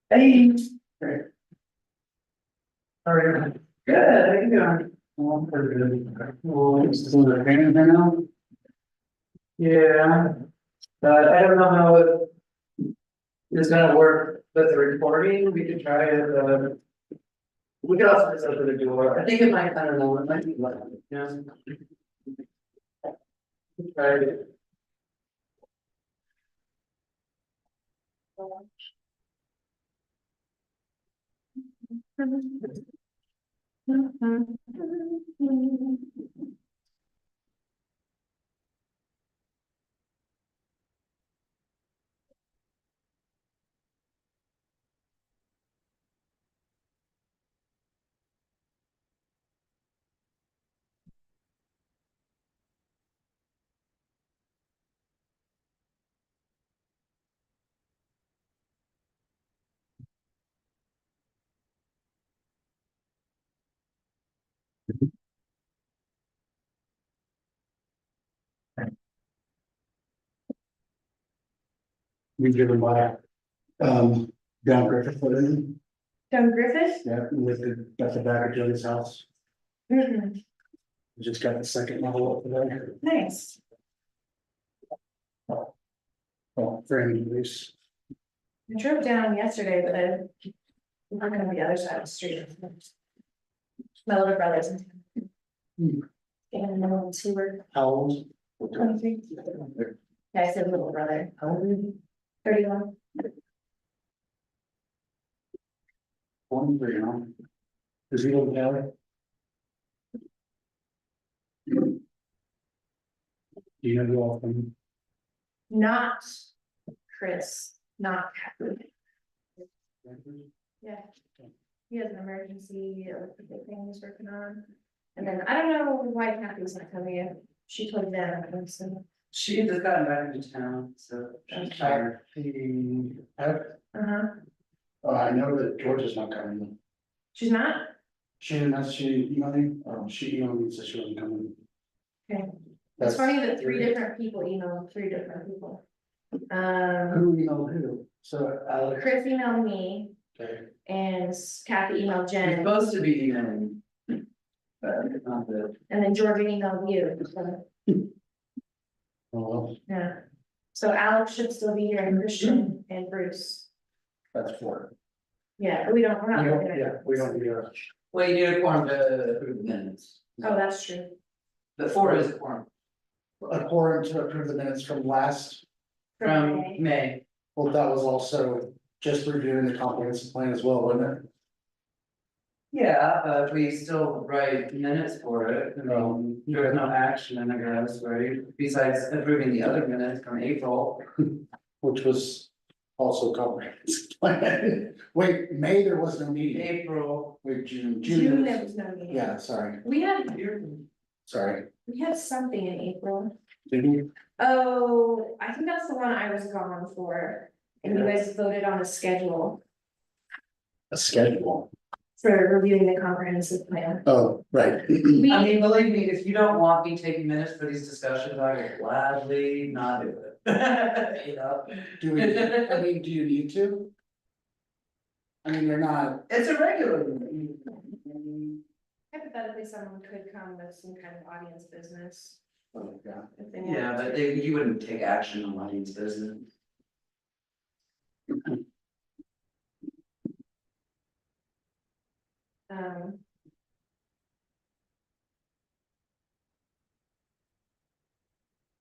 Hey. How are you? Good, how you doing? Oh, I'm pretty good. Well, still the pain right now? Yeah, but I don't know how it's gonna work with the recording. We could try it, we could also just open the door. I think it might, I don't know, it might be like, yeah. Try it. We driven by, John Griffith, put in, John Griffith? yeah, with that's the back of Jody's house. Mhm. We just got the second level up there. Nice. Oh, frame release. I drove down yesterday, but I'm working on the other side of the street. My little brother's in town. Hmm. And in the middle of Seaward, How old? 23. Yeah, I said little brother, How old are you? 31. 23, huh? Does he live in Cali? Do you know who all from? Not Chris, not Kathy. Yeah. He has an emergency thing he's working on. And then I don't know why Kathy's not coming in. She told them, so. She just got back into town, so she's tired. Uh-huh. I know that Georgia's not coming. She's not? She didn't, she emailed me, she emailed me, so she wasn't coming. Okay. That's It's funny that 3 different people emailed 3 different people. Who emailed who? So Alex. Chris emailed me Okay. and Kathy emailed You're Jen, supposed to be emailing. But it's not the. and then Georgia emailed you, so, Oh, well, yeah. So Alex should still be here, and Christian and Bruce. that's 4. Yeah, but we're not looking at. Yeah, we don't need a. Well, you need a quorum to approve the minutes. Oh, that's true. The 4 is a quorum A quorum to approve the minutes from last, from Okay. May. well, that was also just reviewing the comprehensive plan as well, wasn't it? Yeah, but we still write minutes for it. I mean, there was no action, I guess, right? Besides approving the other minutes from April. Which was also comprehensive plan. Wait, May, there was no meeting. April. Wait, June, June, there June. was no meeting. Yeah, sorry, We had sorry. something in April. Did you? Oh, I think that's the one I was gone for, and you guys voted on a schedule A schedule. for reviewing the comprehensive plan. Oh, right. I We, mean, believe me, if you don't want me taking minutes for these discussions, I will gladly not do it. You know? Do we, I mean, do you need to? I mean, you're not, It's a regular. hypothetically, someone could come with some kind of audience business. oh, yeah. If they wanted Yeah, but to. you wouldn't take action on audience business.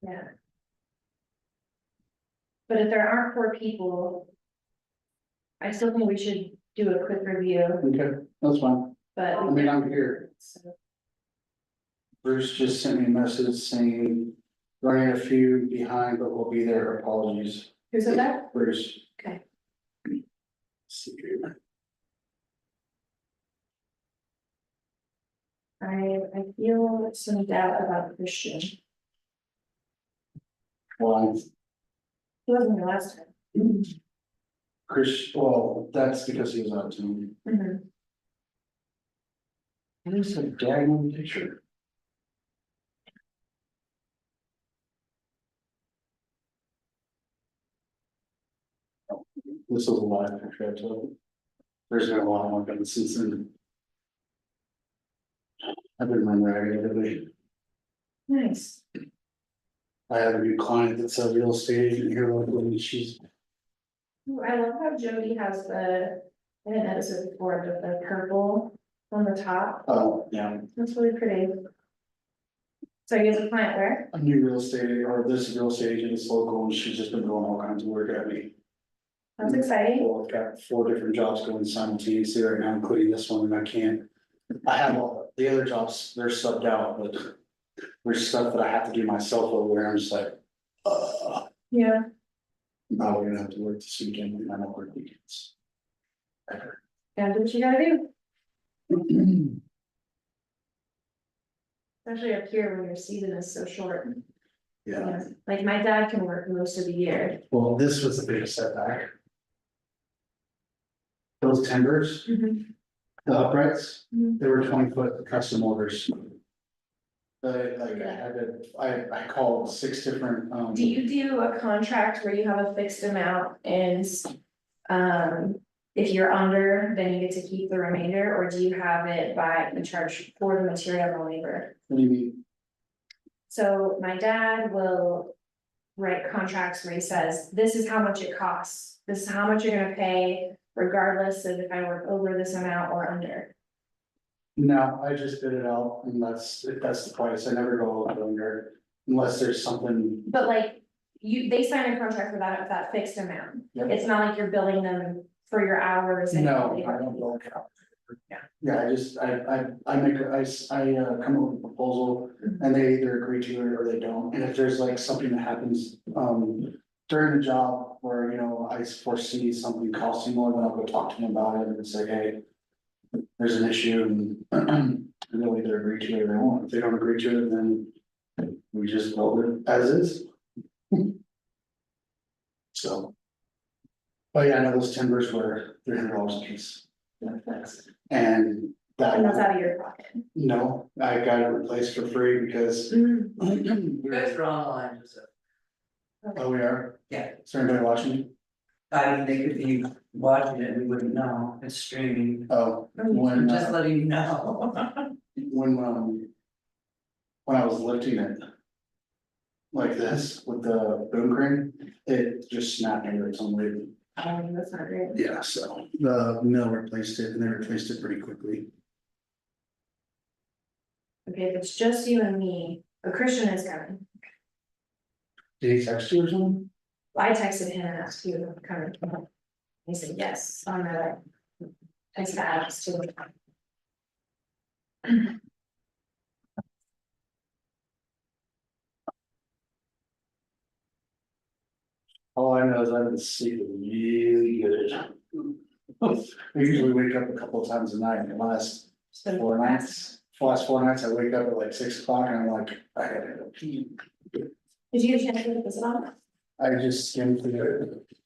Yeah. But if there aren't 4 people. I still think we should do a quick review, Okay, that's fine. but. I mean, I'm here. So, Bruce just sent me a message saying running a few behind, but we'll be there. Apologies. who said that? Bruce. Okay. I feel some doubt about Christian. Well, He wasn't the last time. Chris, well, that's because he was out of town. Mhm. What is a daggone picture? This is a live picture, I took. There's been a lot of work on it since then. I've been running regularly. Nice. I have a new client that's a real estate agent here locally, she's, Ooh, I love how Jody has I didn't notice it before, but the purple on the top, oh, yeah, that's really pretty. So you have a client where? a new real estate, or this real estate agent is local, and she's just been doing all kinds of work at me. That's exciting. Well, I've got 4 different jobs going simultaneously right now, including this one, and I can't. I have all the other jobs, they're subbed out, but there's stuff that I have to do myself over there, I'm just like, Yeah, I'm probably gonna have to work this weekend, and I don't work weekends. Ever. gotta do what you gotta do, especially up here when your season is so short. Yeah, Like my dad can work most of the year. well, this was the biggest setback. Those timbers, the uprights, Mhm. they were 20-foot custom orders. Like I had to, I called 6 different, Do you do a contract where you have a fixed amount and, if you're under, then you get to keep the remainder, or do you have it by the charge for the material and labor? what do you mean? So my dad will write contracts where he says, this is how much it costs, this is how much you're gonna pay, regardless of if I work over this amount or under. No, I just bid it out, and that's, if that's the price, I never go under, unless there's something, But like, they sign a contract for that fixed amount. Yep. It's not like you're billing them for your hours and. no, I don't go. Yeah. Yeah, I just, I make, come up with a proposal, and they either agree to it or they don't, and if there's like something that happens, during the job where, you know, I foresee something costing more, then I'll go talk to them about it and say, hey, there's an issue, and they'll either agree to it or they won't. If they don't agree to it, then we just go with it as is. So. But yeah, I know those timbers were $300 a piece, and that. And that's out of your pocket. No, I got it replaced for free because. You guys are online, Joseph. Oh, we are? Yeah. Is there anybody watching? I mean, they could be watching it, and we wouldn't know, it's streaming, Oh, I'm when, just letting you know. when I was lifting it. Like this with the boom crane, it just snapped under its own weight. That's not great. Yeah, so the mill replaced it and they replaced it pretty quickly. Okay, if it's just you and me, a Christian is coming. Did he text you or something? I texted him and asked you to come. He said, yes, on the. Text Alex too. All I know is I've been sleeping really good. I usually wake up a couple of times a night, and the last 4 nights, I wake up at like 6 o'clock and I'm like, I gotta go pee. Did you get a chance to visit on? I just skimmed through it.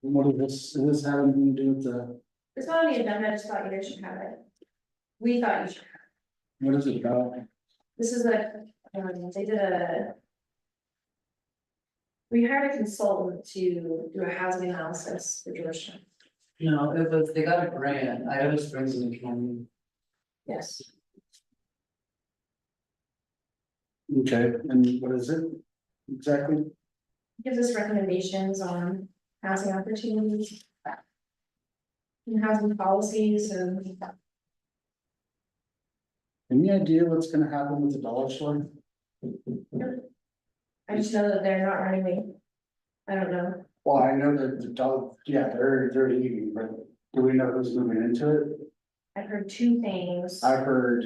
What is this having to do with the, It's not on the agenda, I just thought you guys should have it. We thought you should. what is it about? This is they did we hired a consultant to do a housing analysis for Georgetown. No, it was, they got a grant, Idaho Springs in the county. Yes. Okay, and what is it exactly? Gives us recommendations on housing opportunities. And housing policies and Any idea what's gonna happen with the dollar store? I just know that they're not renewing. I don't know. Well, I know that the dog, yeah, they're leaving, but do we know who's moving into it? I've heard two things. I've heard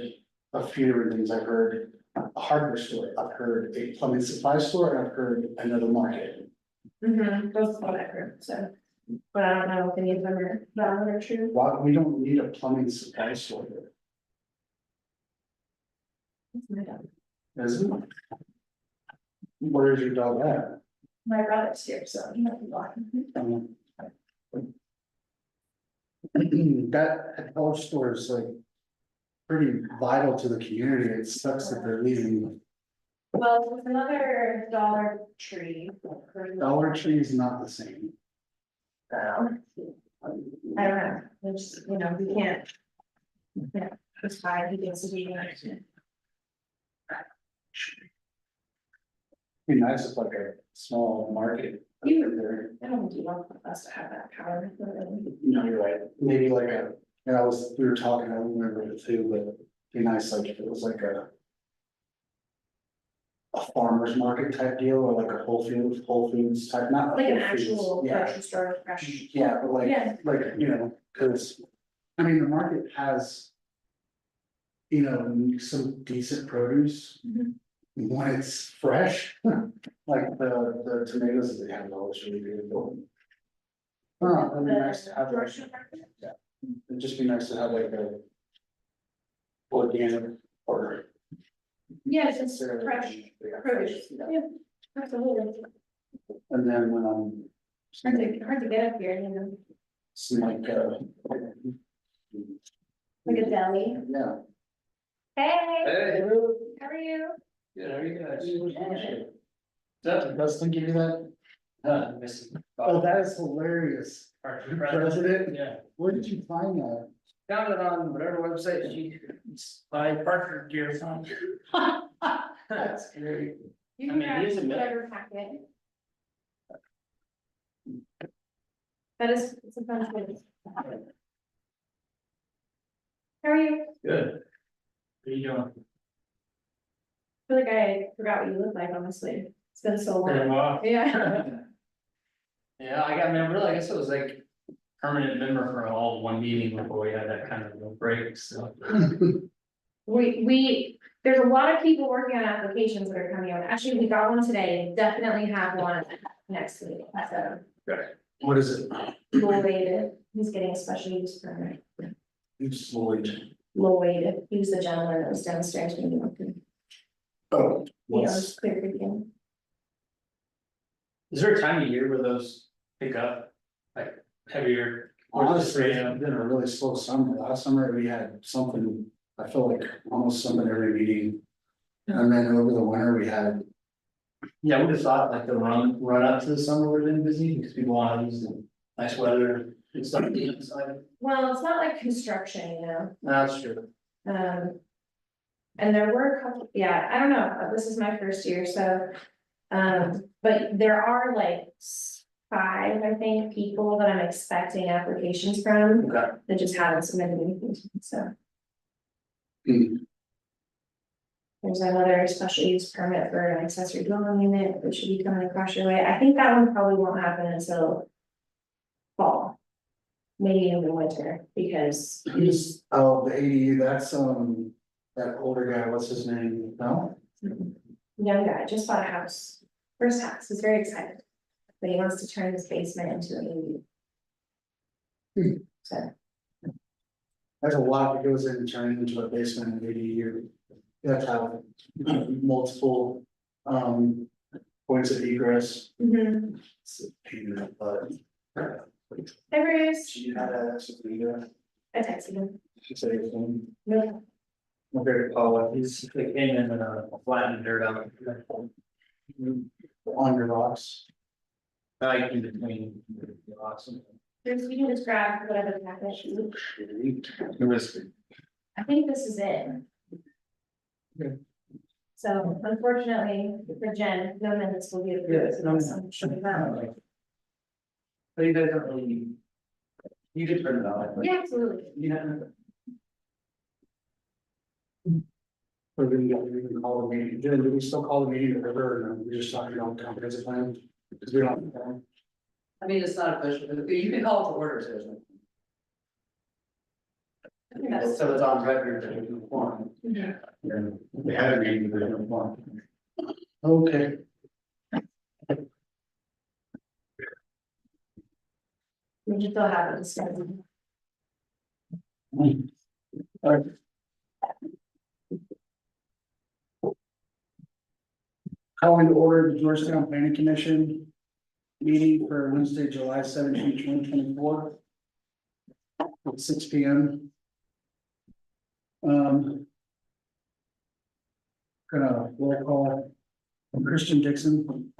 a few different things. I've heard a hardware store, I've heard a plumbing supply store, and I've heard another market. Those are what I've heard, so. But I don't know if any of them are valid or true. Why, we don't need a plumbing supply store here, That's my dog. is it? Where's your dog at? My brother's here, so he might be walking. That dollar store is like pretty vital to the community. It sucks that they're leaving. Well, with another Dollar Tree. Dollar Tree is not the same. I don't know, it's, you know, we can't. Yeah, it's fine, he gets to be. Be nice if like a small market. There. I don't think you want us to have that power. No, you're right. Maybe like a, yeah, we were talking, I don't remember it too, but it'd be nice, like if it was like a farmer's market type deal, or like a Whole Foods type, not. Like an Whole Foods, actual Yeah, grocery store, fresh. yeah, but Yeah. like, you know, cause, I mean, the market has. You know, some decent produce. Mhm. When it's fresh, like the tomatoes that they have, are always really good. Oh, it'd be nice to have, like, Grocery market? it'd just be nice to have like a. Organic or. Yes, it's fresh produce, yeah, absolutely. And then, Hard to get up here, you know, some like, like a deli. yeah. Hey, Hey, how are you? good, how are you guys? Does Dustin give you that? Oh, that is hilarious. President, Yeah. where did you find that? Found it on whatever website it's by Parker Gear Farm. That's great. You I can mean, grab he is a man. whatever packet. That is, it's a fun place. How are you? Good. What are you doing? I feel like I forgot what you look like, honestly. It's been so long. Well. Yeah. Yeah, I got member, I guess it was like permanent member for all one meeting before we had that kind of a break, so. There's a lot of people working on applications that are coming out. Actually, we got one today, definitely have one next week, so. What is it? Lloyd, he's getting a special use permit. It's Lloyd. Lloyd, he was the gentleman that was downstairs when you went. Oh, He what's, owns Clear Creek Inn. Is there a time of year where those pick up, like heavier? or is it honestly, straight it's up? been a really slow summer. Last summer, we had something, I felt like almost something every meeting. And then over the winter, we had, Yeah, I would have thought like the run up to the summer would have been busy because people want to use the nice weather and stuff on the inside. Well, it's not like construction, you know, That's true. and there were a couple, yeah, I don't know, this is my first year, so. But there are like 5, I think, people that I'm expecting applications from, Okay. that just haven't submitted anything, so. Hmm. There's another special use permit for an accessory dwelling unit, which should be coming across your way. I think that one probably won't happen until fall. Maybe in the winter, because who's, oh, the ADU, that's, that older guy, what's his name? No? young guy just bought a house, first house, he's very excited. But he wants to turn his basement into an ADU. So, There's a lot that goes in turning into a basement in ADU. You have to have multiple, points of egress. It's a pain in the butt. hey Bruce, She had a, I texted him, she said it was, no, Okay, Paul, he's, they came in and flattened dirt out. on your rocks. Like in between the rocks. Bruce, you can just grab whatever packet, I think this is it. Okay. So unfortunately, for Jen, no minutes will be approved. Yeah, no. So I'm sure that- But you guys don't really. You could turn it on. Yeah, absolutely. Yeah. Or we can call the meeting, do we still call the meeting the river, or no, we're just talking about the comprehensive plan? Because we don't. I mean, it's not official, you can call it to order, seriously. I think that's- So it's on record that it's informed. We had a meeting, but we didn't want. Okay. We can still have it discussed. Alright. Calling to order the Georgetown Planning Commission meeting for Wednesday, July 17, 2024. At 6 P M. Gonna roll call Christian Dixon.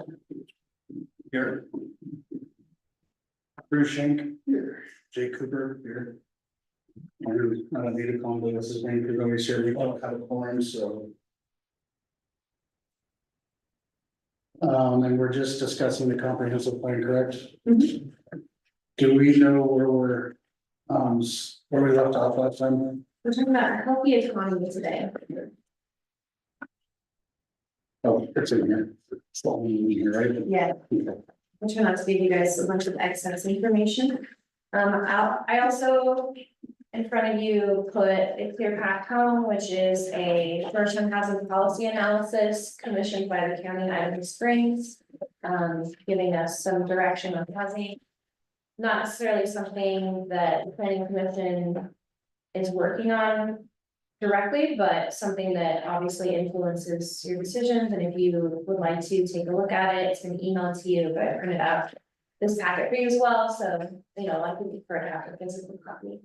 Here. Bruce Shank. Here. Jay Cooper. Here. And I don't need to call him, this is name, because always here, we don't have a quorum, so. And we're just discussing the comprehensive plan, correct? Mhm. Do we know where we left off last time? We're talking about healthy economy today. Oh, it's in here. It's all in here, right? Yeah. Okay. I'm trying not to give you guys a bunch of excess information. I also, in front of you, put a clear path home, which is a Georgetown housing policy analysis commissioned by the county of Idaho Springs. Giving us some direction on housing. Not necessarily something that the planning commission is working on directly, but something that obviously influences your decisions, and if you would like to take a look at it, it's been emailed to you, but I printed out this packet for you as well, so, you know, I would prefer to have a physical copy,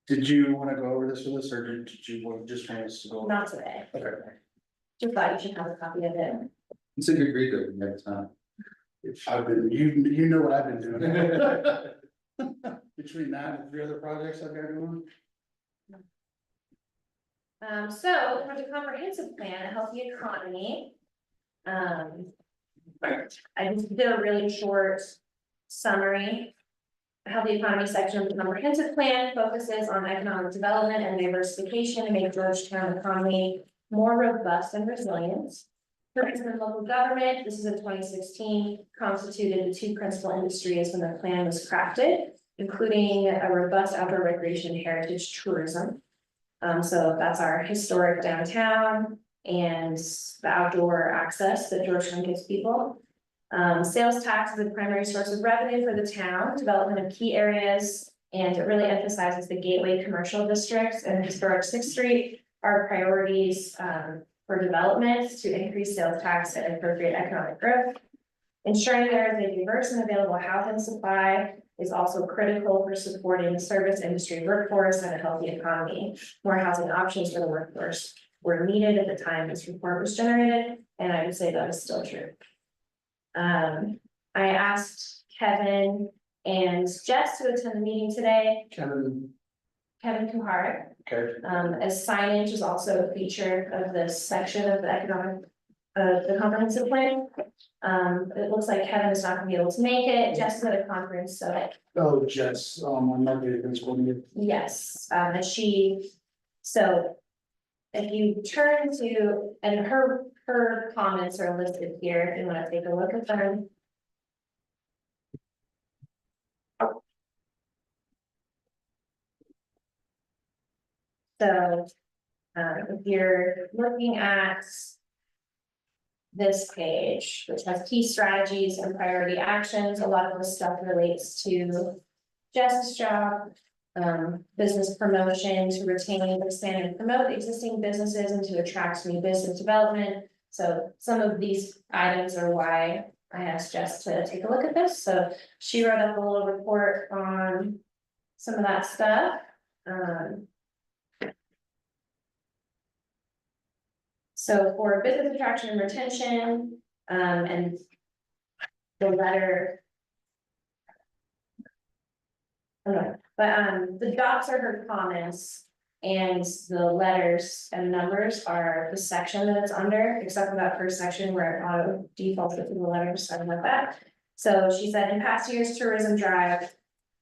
Did you want to go over this with us, or did you just want us to go? not today, Okay. just thought you should have a copy of it. It's a good read though, next time. I've been, you know what I've been doing. Between that and 3 other projects I've got going. So for the comprehensive plan, a healthy economy. I just did a really short summary. The healthy economy section of the comprehensive plan focuses on economic development and diversification to make Georgetown economy more robust and resilient. Tourism and local government, this is in 2016, constituted the 2 principal industries when the plan was crafted, including a robust outdoor recreation and heritage tourism. So that's our historic downtown and the outdoor access that Georgetown gives people. Sales tax is the primary source of revenue for the town, development of key areas, and it really emphasizes the gateway commercial districts and historic 6th Street are priorities for development to increase sales tax and appropriate economic growth. Ensuring there is a diverse and available housing supply is also critical for supporting the service industry workforce and a healthy economy. More housing options for the workforce were needed at the time this report was generated, and I would say that is still true. I asked Kevin and Jess to attend the meeting today. Kevin Kuhar, Okay. as signage is also a feature of this section of the economic, the comprehensive plan. It looks like Kevin is not gonna be able to make it, Jess is at a conference, so Oh, Jess, I'm not going to. yes, and so. If you turn to, and her comments are listed here, if you wanna take a look at them. So, if you're looking at this page, which has key strategies and priority actions, a lot of this stuff relates to Jess's job. Business promotion to retain, expand, and promote existing businesses and to attract new business development. So some of these items are why I asked Jess to take a look at this, so she wrote up a little report on some of that stuff. So for business attraction and retention, and the letter. Okay, but the dots are her comments and the letters and numbers are the section that it's under, except for that first section where it auto defaults it to the letters, something like that. So she said in past years, tourism drive,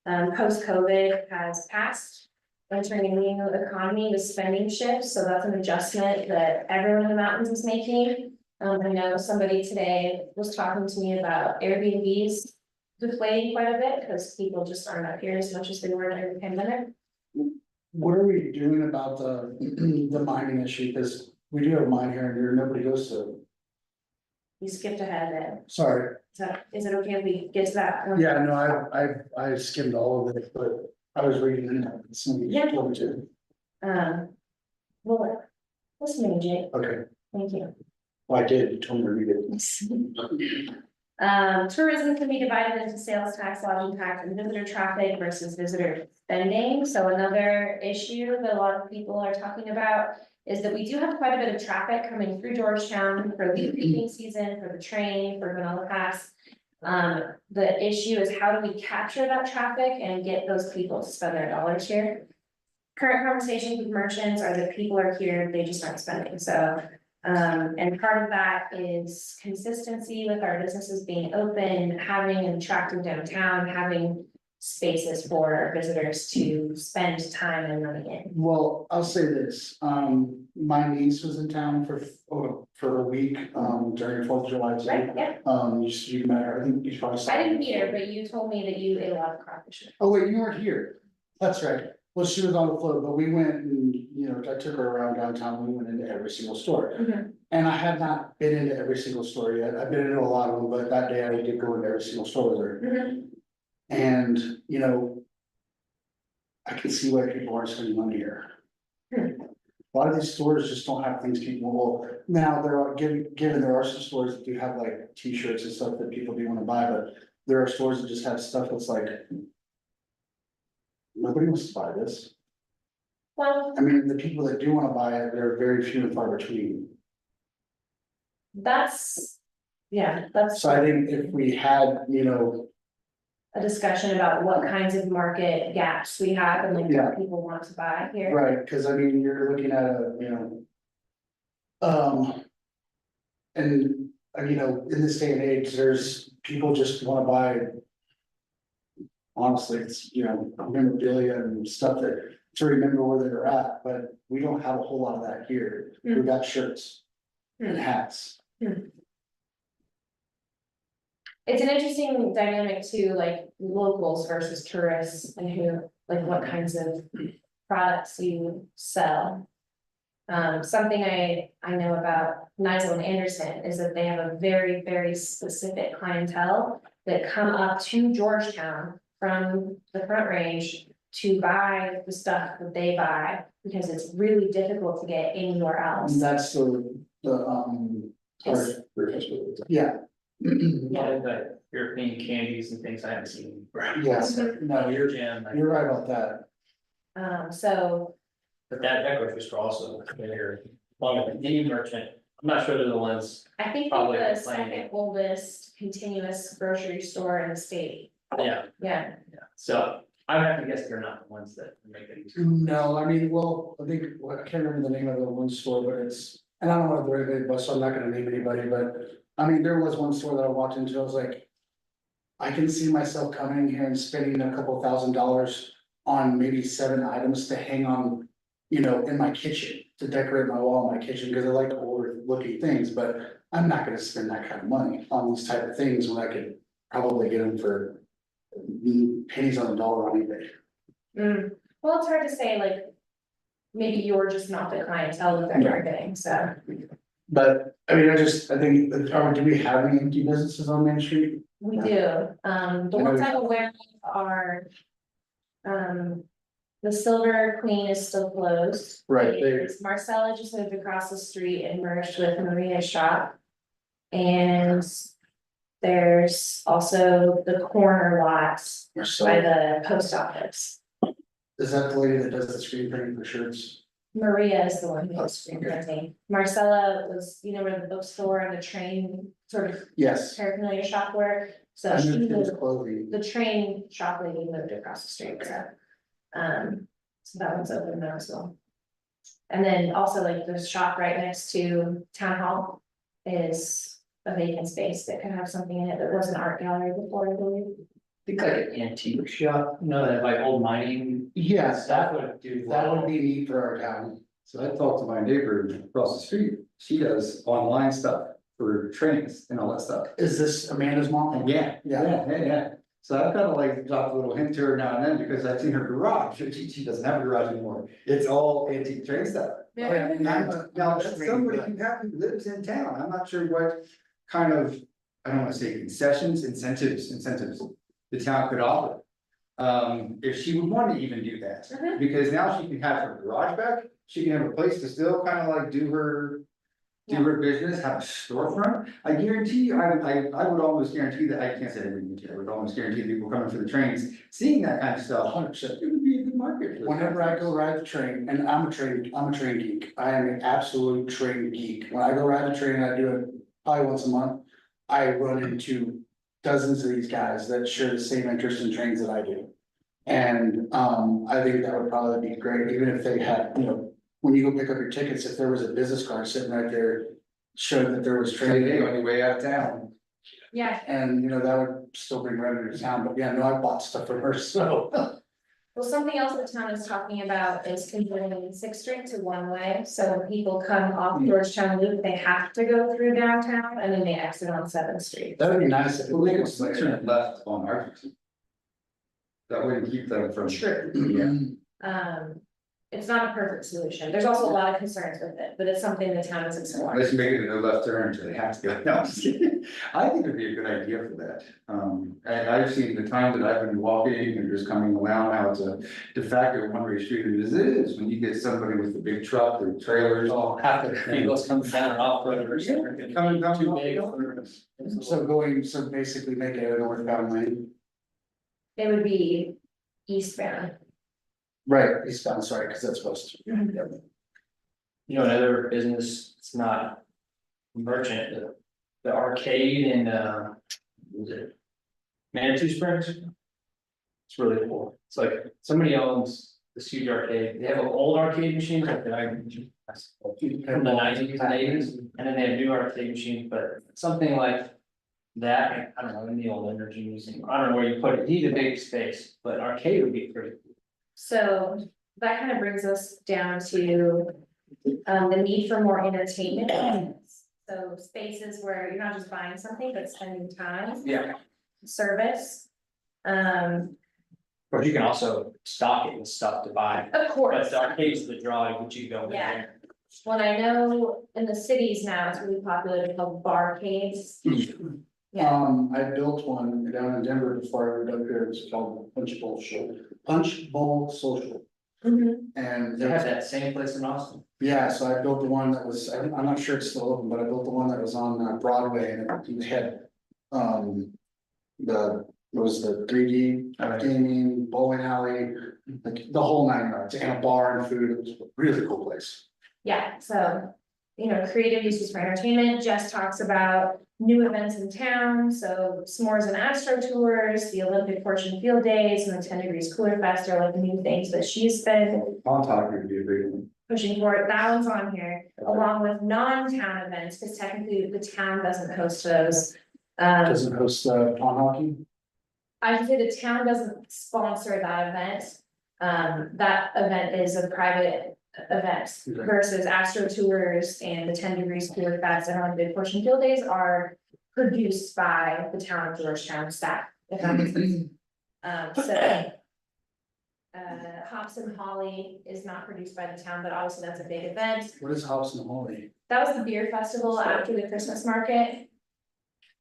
post-COVID has passed. entering a new economy, the spending shifts, so that's an adjustment that everyone in the mountains is making. I know somebody today was talking to me about Airbnbs deflating quite a bit, because people just aren't up here as much as they were during the pandemic. What are we doing about the mining issue, cause we do have a mine here and there, nobody goes to, it. You skipped ahead there, Sorry. so is it okay if we get to that? Yeah, no, I skimmed all of it, but I was reading it, somebody Yeah. told me to, Well, listen to me, Jake, okay, thank you. well, I did, you told me to read it. Tourism can be divided into sales tax, lodging tax, and visitor traffic versus visitor spending. So another issue that a lot of people are talking about is that we do have quite a bit of traffic coming through Georgetown for the peaking season, for the train, for Vanilla Pass. The issue is how do we capture that traffic and get those people to spend their dollars here? Current conversations with merchants are that people are here, they just aren't spending, so. And part of that is consistency with our businesses being open, having an attractive downtown, having spaces for visitors to spend time and money in. Well, I'll say this, my niece was in town for a week, during 4th of July. too. Right, yeah, You met her, I think you probably saw. I didn't meet her, but you told me that you ate a lot of crawfish. Oh, wait, you weren't here, that's right, well, she was on the float, but we went and, you know, I took her around downtown, we went into every single store. Mhm. And I had not been into every single store yet, I've been into a lot of them, but that day I did go into every single store with her. Mhm. And, you know. I can see why people aren't spending money here. Hmm. A lot of these stores just don't have things people will, now there are, given there are some stores that do have like t-shirts and stuff that people do wanna buy, but there are stores that just have stuff that's like. Nobody wants to buy this, Well, I mean, the people that do wanna buy it, they're very few and far between. that's, yeah, that's So I think if we had, you know, a discussion about what kinds of market gaps we have and like Yeah. what people want to buy here. right, cause I mean, you're looking at a, you know. And, you know, in this day and age, there's, people just wanna buy. Honestly, it's, you know, memorabilia and stuff that, to remember where they're at, but we don't have a whole lot of that here, we've got shirts. And hats, It's an interesting dynamic too, like locals versus tourists and who, like what kinds of products you sell. Something I know about Nigel and Anderson is that they have a very, very specific clientele that come up to Georgetown from the Front Range to buy the stuff that they buy, because it's really difficult to get anywhere and else. that's the, It's- yeah. Yeah, the European candies and things I haven't seen. Yes, no, you're Jam, you're right about that, So but that grocery store also, they're, well, any merchant, I'm not sure they're the ones, I think Probably they're the complaining. second oldest continuous grocery store in the state, yeah, yeah. so I have to guess they're not the ones that make it. no, I mean, well, I think, well, I can't remember the name of the one store, but it's, and I don't wanna bring it, but so I'm not gonna name anybody, but. I mean, there was one store that I walked into, I was like. I can see myself coming here and spending a couple $1,000s on maybe 7 items to hang on. You know, in my kitchen, to decorate my wall in my kitchen, cause I like older looking things, but I'm not gonna spend that kind of money on these type of things when I could probably get them for. Pennies on the dollar on eBay. Well, it's hard to say, like. Maybe you're just not the clientele that they're Yeah. targeting, so. But, I mean, I think, do we have any empty businesses on Main Street? We do, the I know ones we- I'm aware of are. The Silver Queen is still closed. Right, they- It's Marcella just moved across the street and merged with Maria's shop. And there's also the corner lots Or by so, the post office. is that the lady that does the screen printing for shirts? Maria is the one who was Okay. printing. Marcella was, you know, where the bookstore and the train sort of Yes, paraphernalia shop were, so I she knew it was was, clothing, the train shop lady moved across the street, so. So that one's open now as well. And then also like the shop right next to town hall is a vacant space that could have something in it that was an art gallery before, I believe. think like an antique shop, you know, that like old mining, Yes, that would do that would well. be neat for our town. So I talked to my neighbor across the street, she does online stuff for trains and all that stuff. Is this Amanda's mom? Yeah, Yeah. yeah. So I've kind of like dropped a little hint to her now and then because I've seen her garage, she doesn't have a garage anymore, it's all antique train stuff. Oh, yeah, and I'm a- Now, that's somebody who happens who lives in town, I'm not sure what kind of, I don't wanna say concessions, incentives the town could offer. If she would want to even do that, Mhm. because now she can have her garage back, she can have a place to still kind of like do her. Do her business, have a storefront, I guarantee you, I would almost guarantee that, I can't say every retail, I would almost guarantee people coming for the trains, seeing that kind of stuff. 100%. It would be a good market. for Whenever I go ride the train, and I'm a train geek, I am an absolute train geek, when I go ride the train, I do it probably once a month. I run into dozens of these guys that share the same interest in trains that I do. And, I think that would probably be great, even if they had, you know, when you go pick up your tickets, if there was a business card sitting right there. Showed that there was Trade train, on your way out of town. Yeah, and you know, that would still bring revenue to town, but yeah, no, I bought stuff from her, so. well, something else the town is talking about is converting Sixth Street to one way, so when people come off Georgetown Loop, they have to go through downtown and then they exit on Seventh Street. That would be nice if it Well, they could was still turn it left on Arlington. That wouldn't keep them from. True. Yeah, It's not a perfect solution, there's also a lot of concerns with it, but it's something the town is exploring. unless you make it a left turn, so they have to go, no, I'm just kidding. I think it'd be a good idea for that, and I've seen the time that I've been walking and just coming around now, it's a de facto one-way street, it is, when you get somebody with a big truck or trailers. Oh, half the people coming down and off road or something. Coming down. Too big for. So basically make it a northbound lane. It would be eastbound. Right, eastbound, sorry, because that's west. You know, another business, it's not merchant, the arcade in, what was it? Manitou Springs? It's really cool, it's like, somebody owns this huge arcade, they have an old arcade machine, like from the nineties and eighties, and then they have new arcade machines, but something like. That, I don't know, in the old energy museum, I don't know where you put it, you need a big space, but arcade would be pretty. So that kind of brings us down to the need for more entertainment. So spaces where you're not just buying something, but spending time, Yeah. service. Or you can also stock it with stuff to buy, Of but course, the arcade's the draw, you get you go in Yeah. there. when I know in the cities now, it's really popular to call barcades. Yeah, I built one down in Denver before I moved up here, it's called Punch Bowl Social, Mhm. and. They have that same place in Austin. Yeah, so I built the one that was, I'm not sure it's still open, but I built the one that was on Broadway and it had. It was the 3D gaming, bowling alley, like the whole 9 yards, and a bar and food, it was a really cool place. yeah, so, you know, creative uses for entertainment, Jess talks about new events in town, so s'mores and astro tours, the Olympic Fortune Field Days, and the 10 Degrees Cooler Fest are like new things that she's been Montauk would be a big one. pushing for. That one's on here, along with non-town events, because technically the town doesn't host those. Doesn't host pond hockey. I should say the town doesn't sponsor that event. That event is a private event Okay. versus Astro Tours and the 10 Degrees Cooler Fest and Olympic Fortune Field Days are produced by the town of Georgetown staff, if that makes sense. So. Hops and Holly is not produced by the town, but obviously that's a big event. What is House and Holy? That was the beer festival after the Christmas market.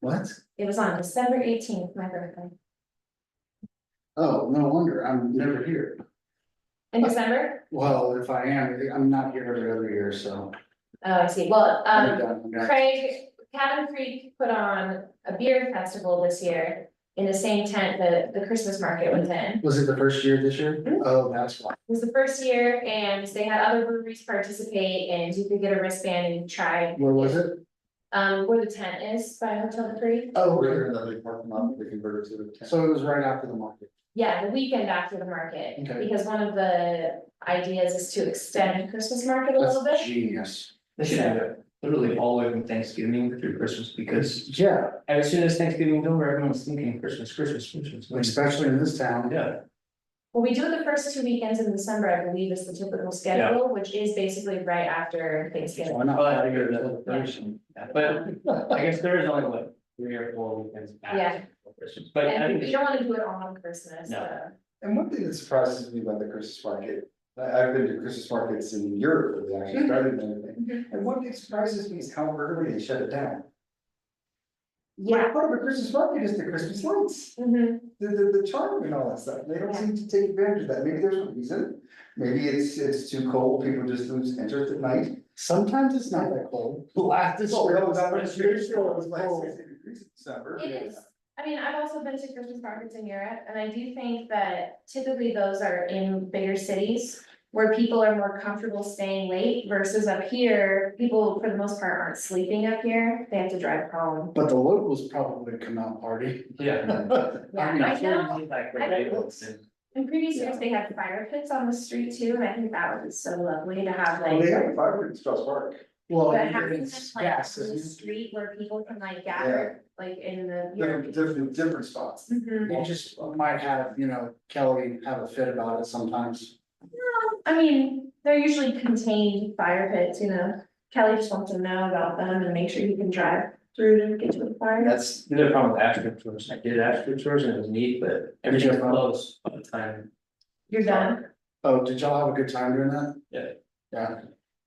What? It was on December 18th, my birthday. Oh, no wonder, I'm never here. In December? Well, if I am, I'm not here every other year, so. Oh, I see. Well, I'm done, okay. Craig, Cabin Creek put on a beer festival this year in the same tent that the Christmas market was in. Was it the first year this year? Mhm. Oh, that's why. It was the first year and they had other breweries participate and you could get a wristband and try. Where was it? Where the tent is by Hotel Capri. Oh, Right okay. there in that big parking lot, they converted to a tent. So it was right after the market. Yeah, the weekend after the market, Okay. because one of the ideas is to extend Christmas market a little That's bit. genius. They should have it, literally all the way from Thanksgiving through Christmas, because Yeah, as soon as Thanksgiving's over, everyone's thinking Christmas, Christmas, Christmas. especially in this town. Yeah, Well, we do it the first 2 weekends in December, I believe is the typical schedule, which is basically right after Thanksgiving. Why not? well, I figured that there's, yeah, but I guess there is only like 3 or 4 weekends Yeah. after Christmas, but I And think we it's. don't wanna do it all on Christmas, No. And one thing that surprises me about the Christmas market, I've been to Christmas markets in Europe, where they actually started and everything. And one thing surprises me is how early they shut it down. Yeah. Part of a Christmas market is the Christmas lights, Mhm. the charm and all that stuff, they don't seem to take advantage of that, maybe there's a reason. Maybe it's too cold, people just lose interest at night. Sometimes it's not that cold. Last is. Oh, Well, that but was it's year ago, it was still last cold. 60 degrees in December. It is, I mean, I've also been to Christmas markets in Europe, and I do think that typically those are in bigger cities. Where people are more comfortable staying late versus up here, people for the most part aren't sleeping up here, they have to drive home. But the locals probably come out party. Yeah. Yeah, mean, I know, Like the I know. labels and. in previous years, they had fire pits on the street too, and I think that would be so lovely to have Well, they like. have fire in Strauss Park, Well, But having them it's like gas, on the isn't street where people can like gather, like in the. different spots. Mhm. it? You just might have, Kelly have a fit about it sometimes. I mean, they're usually contained fire pits, Kelly just wants to know about them and make sure he can drive through to get to the fire. That's the other problem with Astro tours, I did Astro tours and it was neat, but everything's closed by the time. You're done, Oh, did y'all have a good time doing that? Yeah. Yeah,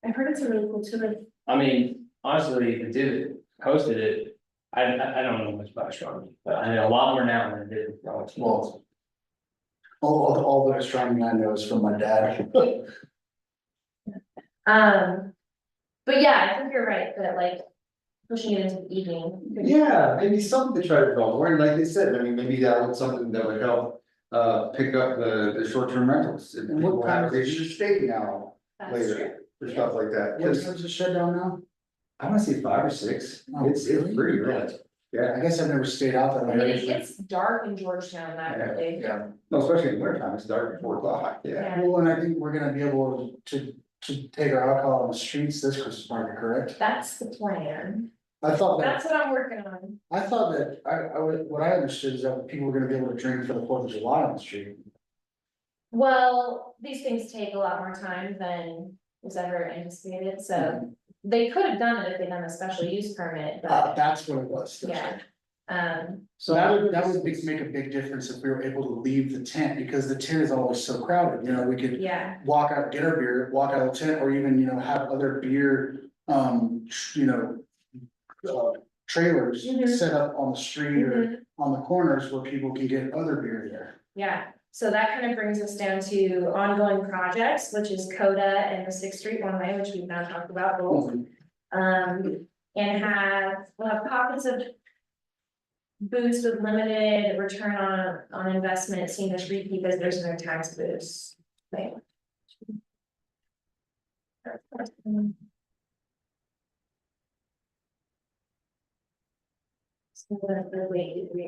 I've heard it's a really cool tour. I mean, honestly, the dude that hosted it, I don't know much about astronomy, but I know a lot more now than I did. Well, all the astronomy I know is from my dad. But yeah, I think you're right, that like pushing it into the evening. Yeah, maybe something to try to draw more, and like they said, I mean, maybe that was something that would help, pick up the short-term rentals. If And what people kind have, of- they should stay now That's true. later, or stuff like that, What cause time's the shutdown now? I wanna say 5 or 6, Oh, it's really? pretty early. Yeah, I guess I've never stayed out that I mean, late. it gets dark in Georgetown that early. Yeah, no, especially in winter time, it's dark at 4 o'clock, yeah. Yeah, well, and I think we're gonna be able to take our alcohol on the streets this Christmas market, correct? that's the plan. I thought that, That's what I'm working on. what I understood is that people were gonna be able to drink for the 4th of July on the street. Well, these things take a lot more time than was ever anticipated, so they could have done it if they'd done a special use permit, but That's what it was. yeah. So that would make a big difference if we were able to leave the tent, because the tent is always so crowded, we could Yeah, walk out, get our beer, walk out of the tent, or even, have other beer, trailers Mhm. set up on the street or Mhm. on the corners where people can get other beer there. yeah, so that kind of brings us down to ongoing projects, which is Coda and the Sixth Street One Way, which we've now talked about both. And we'll have pockets of booths with limited return on investment, seen as repeat visitors in their tax booths.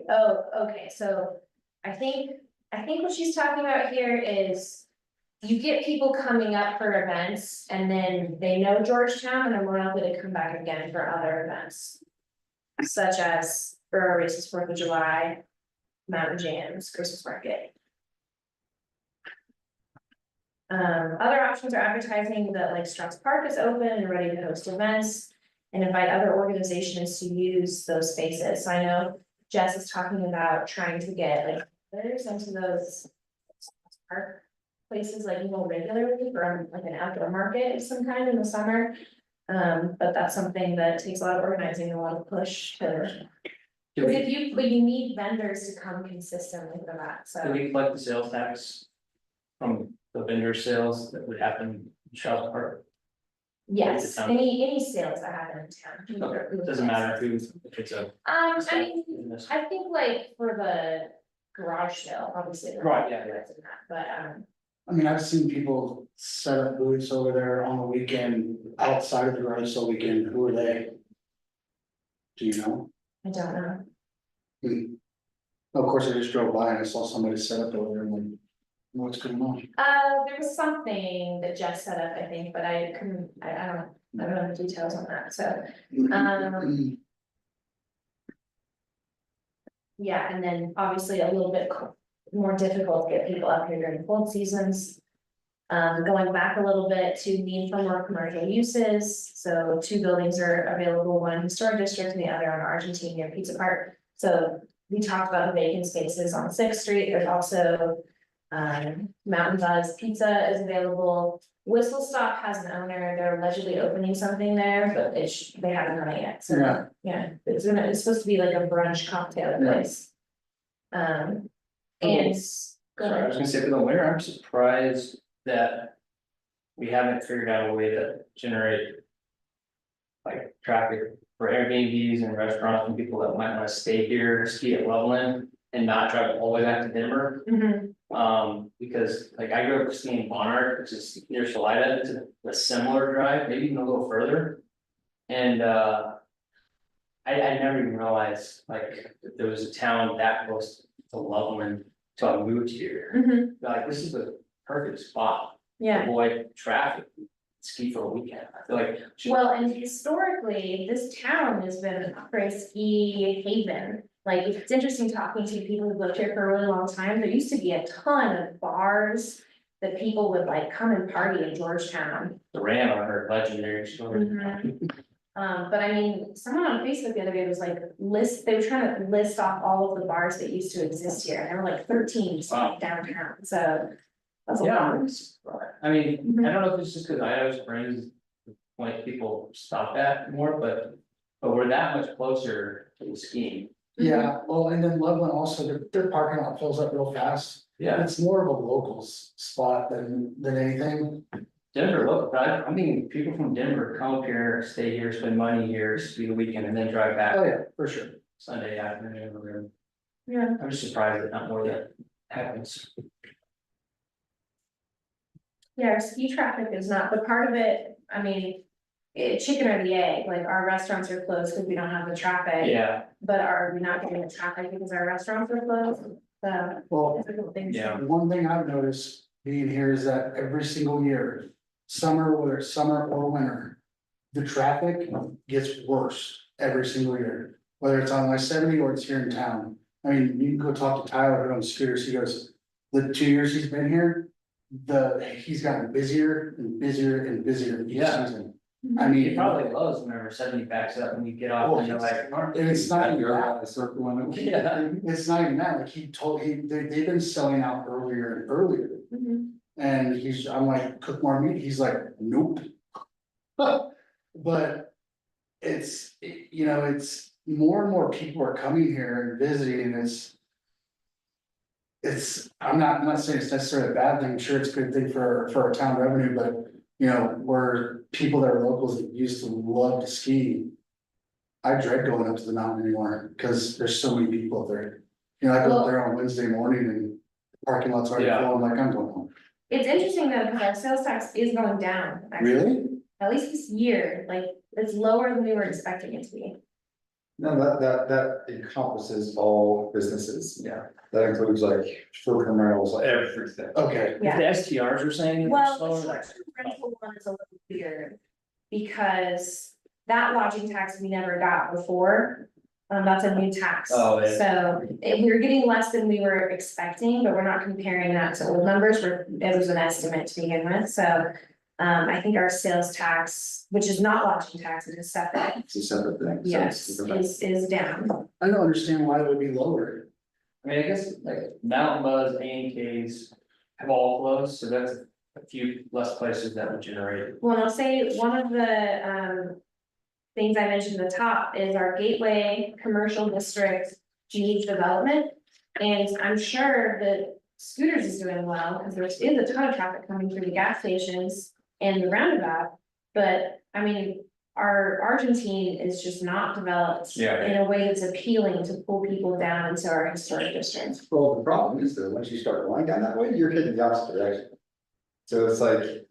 Oh, okay, so I think what she's talking about here is. You get people coming up for events and then they know Georgetown and are more likely to come back again for other events. Such as Borough Races, 4th of July, Mountain Jams, Christmas Market. Other options are advertising that like Strauss Park is open and ready to host events. And invite other organizations to use those spaces, so I know Jess is talking about trying to get like others into those. Park places like more regularly for like an outdoor market of some kind in the summer. But that's something that takes a lot of organizing and a lot of push to. Do But we, you need vendors to come consistently for that, do so. we collect the sales tax from the vendor sales that would happen in Charles Park? Yes, town. any sales that happen in town. Okay, doesn't matter if it's a. I mean, business. I think like for the garage sale, obviously. Right, yeah, yeah. But, I mean, I've seen people set up booths over there on the weekend, outside of the garage sale weekend, who are they? Do you know? I don't know. Of course, I just drove by and I saw somebody set up over there and like, what's going on? There was something that Jeff set up, I think, but I couldn't, I don't I don't know the details on that, so, yeah, and then obviously a little bit more difficult to get people up here during the cold seasons. Going back a little bit to need for more commercial uses, so 2 buildings are available, one historic district and the other on Argentine near Pizza Park. So we talked about the vacant spaces on Sixth Street, there's also. Mountain Buzz Pizza is available, Whistle Stop has an owner, they're allegedly opening something there, but they haven't done it yet, so. Yeah. Yeah, it's supposed to be like a brunch cocktail Yeah. place. And. Go Sorry, I ahead. was gonna say for the winter, I'm surprised that. We haven't figured out a way to generate. Like traffic for Airbnbs and restaurants and people that might wanna stay here, ski at Loveland and not drive all the way back to Denver. Mhm. Because like I grew up skiing in Monarch, which is near Salida, it's a similar drive, maybe even a little further. And I never even realized like that there was a town that close to Loveland till I moved here. Mhm. Like, this is the perfect spot to Yeah, avoid traffic, ski for a weekend, I feel like. well, and historically, this town has been a very ski haven. Like, it's interesting talking to people who've lived here for a really long time, there used to be a ton of bars. That people would like come and party in Georgetown. The Ram, I heard legendary story. But I mean, someone on Facebook the other day was like, they were trying to list off all of the bars that used to exist here, and there were like 13 Wow. downtown, so. That's a Yeah, lot. I mean, I don't know if it's just because Idaho Springs, like people stop at more, but we're that much closer to the skiing. Yeah, well, and then Loveland also, their parking lot fills up real fast. Yeah, It's more of a locals spot than anything. Denver, look, I mean, people from Denver come up here, stay here, spend money here, ski the weekend and then drive Oh, back yeah, for sure. Sunday afternoon. or whatever. Yeah. I'm just surprised that not more of that happens. Yeah, our ski traffic is not, but part of it, I mean, chicken or the egg, like our restaurants are closed because we don't have the traffic. Yeah, But are we not getting the traffic because our restaurants are closed? So, Well, difficult things. Yeah. one thing I've noticed being here is that every single year, summer, whether it's summer or winter. The traffic gets worse every single year, whether it's on I-70 or it's here in town. I mean, you can go talk to Tyler who owns scooters, he goes, the 2 years he's been here. He's gotten busier and busier and busier each Yeah. season. I mean. it probably lows whenever 70 backs up and you get off and you're like. And it's not even You're that. out of circle and it- Yeah, It's not even that, like they've been selling out earlier and earlier. Mhm. And I'm like, cook more meat, he's like, nope. But it's, it's more and more people are coming here and visiting, and I'm not saying it's necessarily a bad thing, sure, it's a good thing for our town revenue, but. Where people that are locals that used to love to ski. I dread going up to the mountain anymore, because there's so many people up there. I go up there on Wednesday morning and the parking lot's already Yeah. full, I'm like, I'm going home. It's interesting though, because our sales tax is going down. actually. Really? At least this year, like, it's lower than we were expecting it to be. No, that encompasses all businesses, yeah. that includes like short-term rentals, everything. Okay, If the STRs are saying. it's Well, slower, the like- short-term rental one is a little weird. Because that lodging tax we never got before, that's a new tax. Oh, it is. So, we're getting less than we were expecting, but we're not comparing that to old numbers, it was an estimate to begin with, so. I think our sales tax, which is not lodging tax, it is separate, It's a separate thing. so yes, it's- is down. I don't understand why it would be lower. I mean, I guess like Mountain Buzz, A&K's have all closed, so that's a few less places that would generate. Well, and I'll say, one of the, things I mentioned at the top is our Gateway Commercial District needs development. And I'm sure that Scooters is doing well, because there is a ton of traffic coming through the gas stations and the roundabout. But, I mean, our Argentine is just not developed Yeah. in a way that's appealing to pull people down into our historic district. Well, the problem is that once you start going down that way, you're heading the opposite direction. So it's like.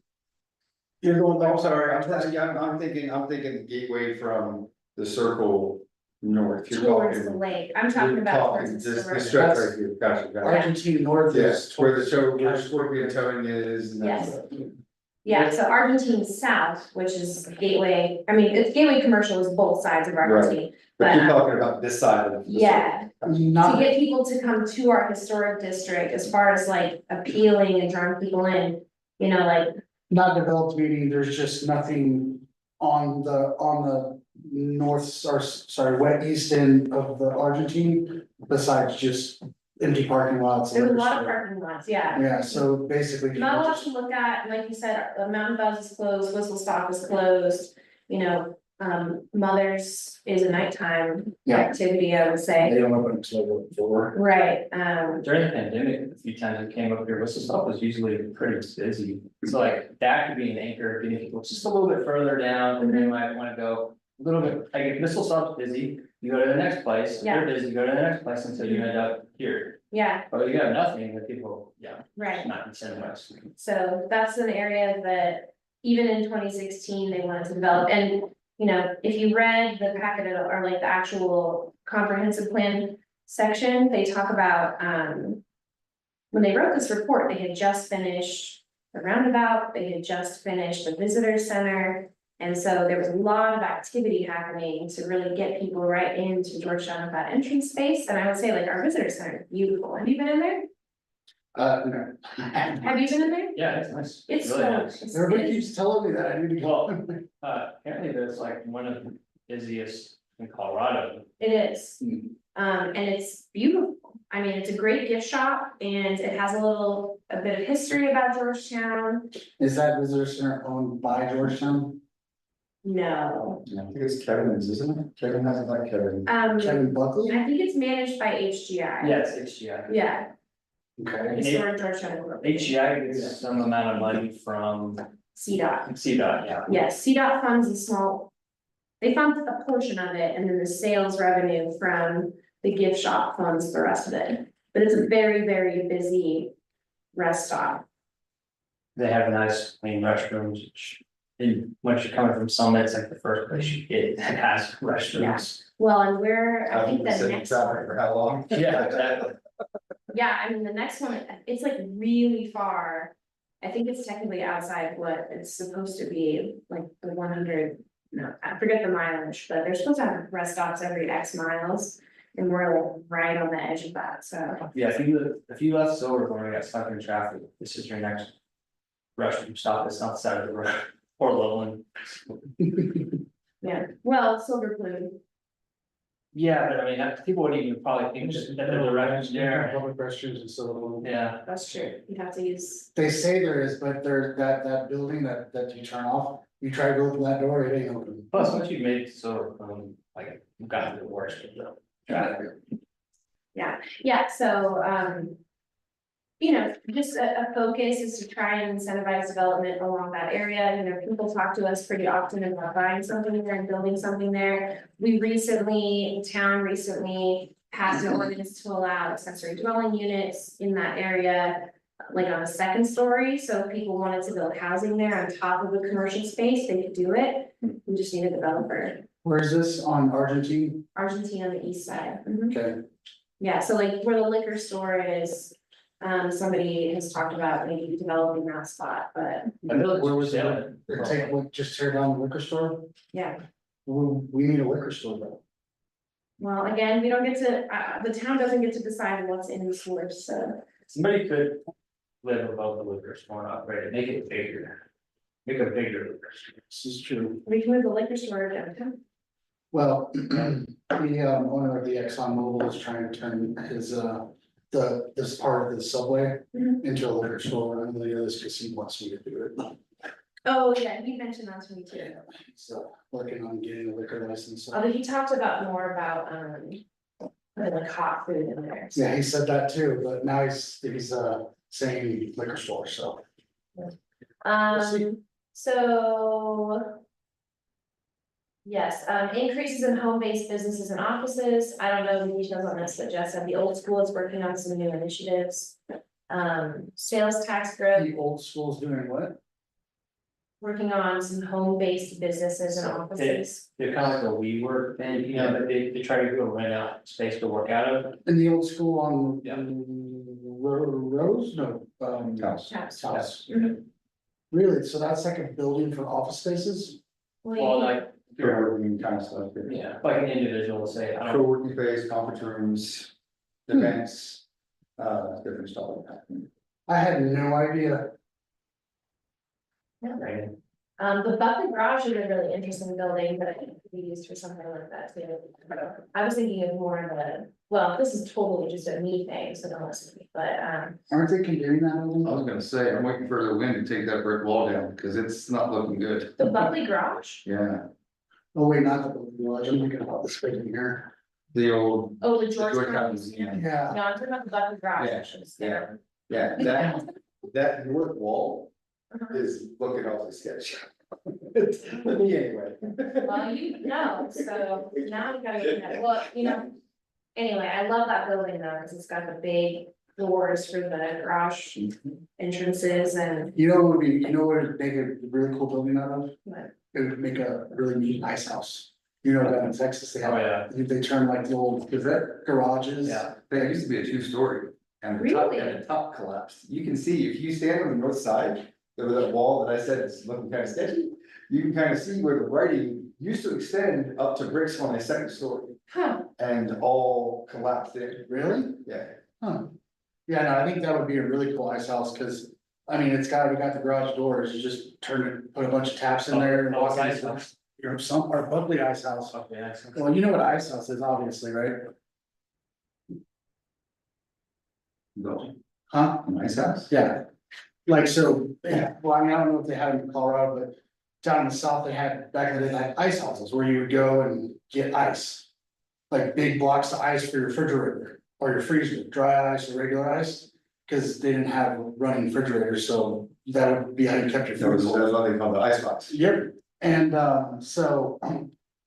You're going, I'm sorry, I'm thinking gateway from the circle north. You're Towards the talking- lake, I'm talking you're about. talking towards This the stretch river. right here, gotcha. Argentine North is. Yes, where the Scorpion towing is. And that's- Yes. Yeah, so Argentine South, which is Gateway, I mean, it's Gateway Commercial is both sides of Argentine. But you're But, talking about this side of the. yeah, to Not, get people to come to our historic district as far as like appealing and drawing people in, you know, like, not developed, meaning there's just nothing on the north, or sorry, west east end of the Argentine. Besides just empty parking lots. there's a liquor lot of store. parking lots, yeah. Yeah, so basically. Not a people lot just- to look at, like you said, Mountain Buzz is closed, Whistle Stop is closed, you know, Mothers is a nighttime Yeah. activity, I would say. They don't open until 4. Right, During the pandemic, a few times it came up here, Whistle Stop was usually pretty busy. So like that could be an anchor, getting people just a little bit further down, and they might wanna go a little bit, like if Whistle Stop's busy, you go to the next place, Yeah. they're busy, you go to the next place until you end up here. yeah, But you got nothing, the people, yeah, right. it's not incentivized. So that's an area that even in 2016, they wanted to develop, and, you know, if you read the packet or like the actual comprehensive plan section, they talk about, when they wrote this report, they had just finished the roundabout, they had just finished the visitor center. And so there was a lot of activity happening to really get people right into Georgetown with that entrance space, and I would say like our visitor center, is beautiful, have you been in there? No. Have you been in there? Yeah, it's nice. It's really so, nice. Everybody keeps telling me that, I need to go. Apparently there's like one of the busiest in Colorado. It is. Hmm. And it's beautiful. I mean, it's a great gift shop and it has a bit of history about Georgetown. Is that visitor center owned by Georgetown? No, I think it's Kevin's, isn't it? Kevin has it like Kevin. Kevin Buckley? I think it's managed by HGI. Yeah, it's HGI. Yeah, Okay. Historic Georgetown Incorporated. HGI gets some amount of money from CDOT. CDOT, yeah. Yes, CDOT funds a small, they fund a portion of it and then the sales revenue from the gift shop funds the rest of it. But it's a very, very busy rest stop. They have nice clean restrooms, which, and once you're coming from Summit, it's like the first place you get that has restrooms. Well, and we're, I think the Sitting next traffic for how long? Yeah, exactly. Yeah, I mean, the next one, it's like really far. I think it's technically outside what it's supposed to be, like the 100, no, I forget the mileage, but they're supposed to have rest stops every X miles. And we're like right on the edge of that, so, Yeah, if you left Silver when we got stuck in traffic, this is your next restroom stop, it's not the side of the road, or Loveland. yeah, well, Silver Plume, Yeah, but I mean, people wouldn't even probably think that there's a restrooms there. Public restrooms and so. Yeah, that's true, you'd have to use, They say there is, but there's that building that you turn off, you try to open that door, it ain't open. plus once you've made so, like, you've gotten to the worst of the traffic. yeah, so, you know, just a focus is to try and incentivize development along that area. You know, people talk to us pretty often about buying something there and building something there. The town recently passed an ordinance to allow accessory dwelling units in that area, like on a second story. So if people wanted to build housing there on top of the commercial space, they could do it. We just need a developer. Where is this, on Argentine? Argentina on the east side. Mhm. Okay, Yeah, so like where the liquor store is, somebody has talked about maybe developing that spot, but Where was it? Just tear down the liquor store? yeah. We need a liquor store though. Well, again, we don't get to, the town doesn't get to decide what's in the stores, so, Somebody could live above the liquor store and upgrade it, make it bigger. Make a bigger liquor store. This is true. we can move the liquor store downtown. Well, the owner of the Exxon Mobil is trying to turn his this part of the subway Mhm. into a liquor store, and the others because he wants me to do it. Oh, yeah, he mentioned that to me too. So working on getting a liquor license. so- Although he talked about more about, putting like hot food in there. so- Yeah, he said that too, but now he's saying liquor store, so. see. So. Yes, increases in home-based businesses and offices, I don't know the details on this, but Jeff said the old school is working on some new initiatives. Sales tax growth, The old school's doing what? working on some home-based businesses and offices. They're kind of like a WeWork thing, you know, but they try to do a rent out space to work out of. In the old school on Yeah. Rose, no, House. Tax. House. Mhm. Really? So that's like a building for office spaces? Well, like, co-working kind of stuff. yeah, like an individual, say, I don't, Co-working space, conference rooms, events, different stuff like that. I had no idea. right? The Buffett Garage is a really interesting building that I think could be used for something like that too. I was thinking of more of a, well, this is totally just a me thing, so don't listen to me, but, Aren't they condemning that I building? was gonna say, I'm waiting for the wind to take that brick wall down, because it's not looking good. the Buckley Garage? Yeah, Oh, wait, not the building, garage. I'm thinking about this building here. the old, Oh, the Georgetown Georgetown Museum. Museum. Yeah, No, I'm talking about the Buckley Garage, Yeah, which is there. yeah, that north wall is looking awfully sketchy. For me anyway. Well, you know, so now we gotta get that, well, you know. Anyway, I love that building though, because it's got the big doors for the garage entrances and. you know, what would make a really cool building out of? What? It would make a really neat ice house. You know, down in Texas, they Oh, have, yeah, they turn like the old, is that garages? yeah. There used to be a two-story, and the top, Really? and the top collapsed. You can see, if you stand on the north side, of that wall that I said is looking kind of sketchy, you can kind of see where the writing used to extend up to bricks on a second story, Huh, and all collapsed in. Really? Yeah, Huh. Yeah, no, I think that would be a really cool ice house, cause, I mean, we got the garage doors, you just turn it, put a bunch of taps in there and Oh, walk it's ice into. house. Or some, or Buckley Ice House. Okay, excellent. Well, you know what ice house is, obviously, right? go, Huh? nice house. Yeah. Like, so, yeah, well, I mean, I don't know if they had them in Colorado, but down in the south, they had, back in the day, they had ice houses where you would go and get ice. Like big blocks of ice for your refrigerator or your freezer, dry ice or regular ice. Cause they didn't have running refrigerators, so that would be how you kept your That was, food that was cold. what they call the icebox. Yep, and so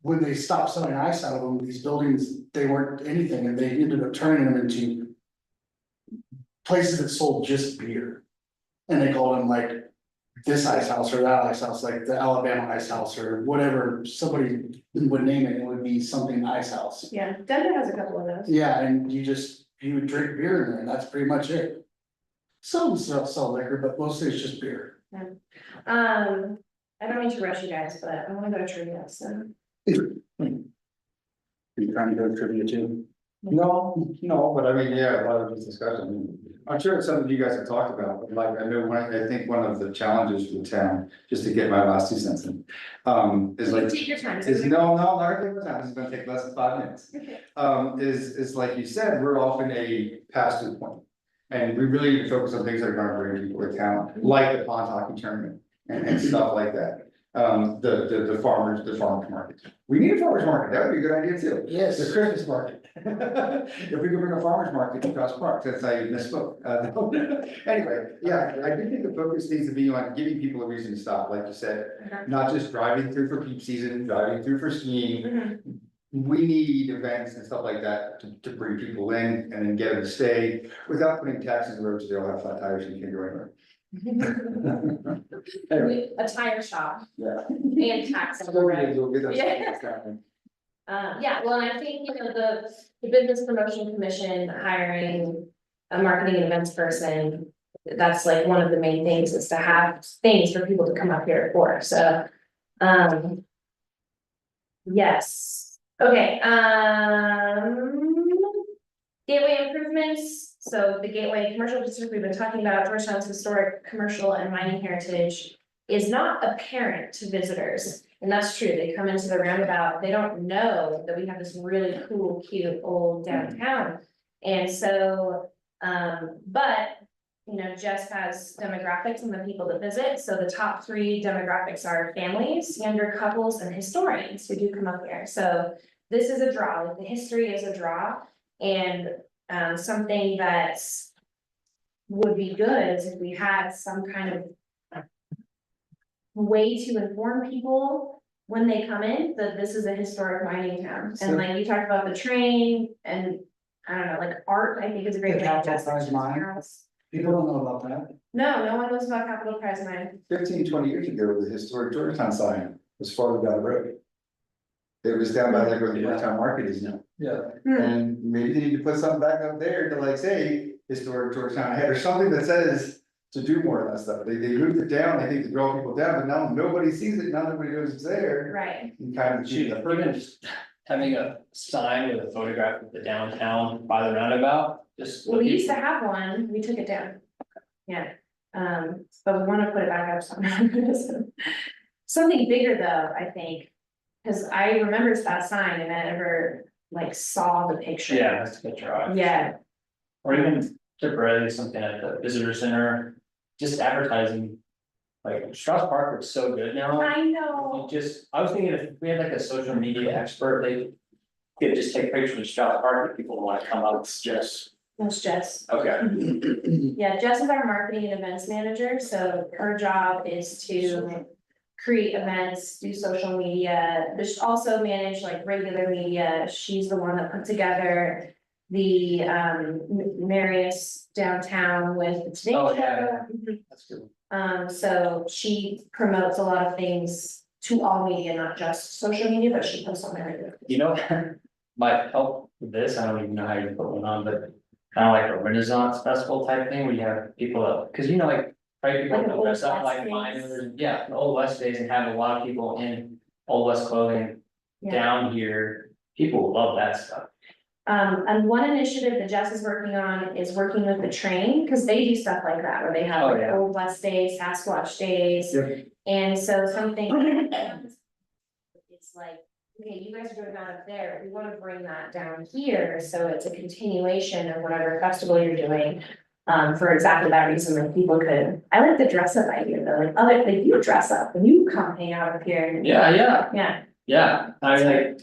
when they stopped selling ice out of them, these buildings, they weren't anything, and they ended up turning them into places that sold just beer. And they called them like this ice house or that ice house, like the Alabama ice house or whatever, somebody would name it, it would be something ice house. yeah, Denver has a couple of those. Yeah, and you would drink beer in there, and that's pretty much it. Some sell liquor, but mostly it's just beer. I don't mean to rush you guys, but I wanna go to trivia, so. Are you trying to go to trivia too? No, but I mean, yeah, a lot of this discussion, I mean, I'm sure it's something you guys have talked about, but like, I know, I think one of the challenges for the town, just to get my last 2 cents in. Is like, Take your time. is no, not gonna take time, this is gonna take less than 5 minutes. Okay. Is like you said, we're often a pass-through point. And we really need to focus on things that are gonna bring people to town, like the pond hockey tournament and stuff like that. The farmers market. We need a farmers market, that would be a good idea too. Yes. The Christmas market. If we could bring a farmers market to Cross Park, that's how you misspoke. Anyway, yeah, I do think the focus needs to be on giving people a reason to stop, like you said. Okay. Not just driving through for peak season, driving through for skiing. Mhm. We need events and stuff like that to bring people in and then get them to stay without putting taxes on the road so they all have flat tires and you can't go anywhere. Anyway, A tire shop yeah. and tax on the So road. we'll get those Yeah. things happening. Yeah, well, and I think, you know, the Business Promotion Commission hiring a marketing and events person. That's like one of the main things is to have things for people to come up here for, so, yes, okay, gateway improvements, so the gateway commercial district we've been talking about, Georgetown's historic, commercial and mining heritage is not apparent to visitors. And that's true, they come into the roundabout, they don't know that we have this really cool, cute, old downtown. And so, but, you know, Jess has demographics and the people that visit, so the top 3 demographics are families, younger couples, and historians who do come up here, so. This is a draw, like the history is a draw, and, something that's. Would be good is if we had some kind of way to inform people when they come in, that this is a historic mining town. So- And like you talked about the train and, I don't know, like art, I think is a great. The way to Capital test Prize mine? People don't know about that. No one knows about Capital Prize mine. 15, 20 years ago, the historic Georgetown sign was farther down the road. It was down by like where the Georgetown Market is now. Yeah. And maybe they need to put something back up there to like say, historic Georgetown ahead, or something that says to do more of that stuff. They moved it down, they think to draw people down, but now nobody sees it, now nobody knows it's there. right, And kind of Shoot, even just having a sign with a photograph of the downtown by the roundabout, just. well, we used to have one, we took it down. Yeah, but we wanna put it back up sometime. Something bigger though, I think, cause I remember that sign and I never like saw the picture. Yeah, that's a good try. Yeah, Or even temporarily something at the visitor center, just advertising. Like Strauss Park looks so good now. I know, I was thinking if we had like a social media expert, they could just take pictures of Strauss Park if people wanna come out. Yes. that's Jess. Okay, Yeah, Jess is our marketing and events manager, so her job is to create events, do social media. There's also manage like regular media. She's the one that put together the Marius downtown with the Today Oh, Show. yeah, that's good. So she promotes a lot of things to all media, not just social media, but she posts on there. You know, might help with this, I don't even know how you put one on, but kind of like a Renaissance festival type thing where you have people up, cause you know, like. Right, people Like an that Old dress up West like days. miners, yeah, the Old West days and have a lot of people in Old West clothing Yeah. down here. People love that stuff. And one initiative that Jess is working on is working with the train, cause they do stuff like that, where they have Oh, like yeah. Old West Days, Sasquatch Days. Yep. And so something. It's like, okay, you guys are doing that up there, we wanna bring that down here, so it's a continuation of whatever festival you're doing. For exactly that reason, that people could, I like the dress up idea though, like you dress up and you come hang out up here. Yeah, Yeah. yeah, I mean, like,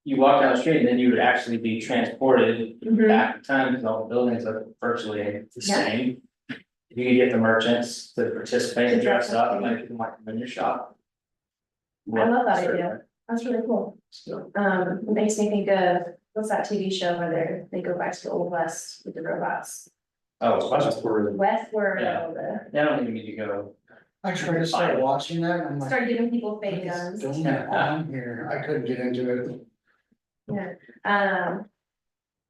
you walk down the street and then you would actually be transported Mhm. back in time, because all the buildings are virtually the Yeah. same. If you could get the merchants to participate and To dress dress up, up, yeah. like, you might come in your shop. I love that idea. That's really cool. So, It makes me think of, what's that TV show where they go back to the Old West with the robots? oh, Westworld, Westworld. they don't even need to go. I tried to start watching that, and I'm like. Start giving people what fake is guns. going on here? I couldn't get into it.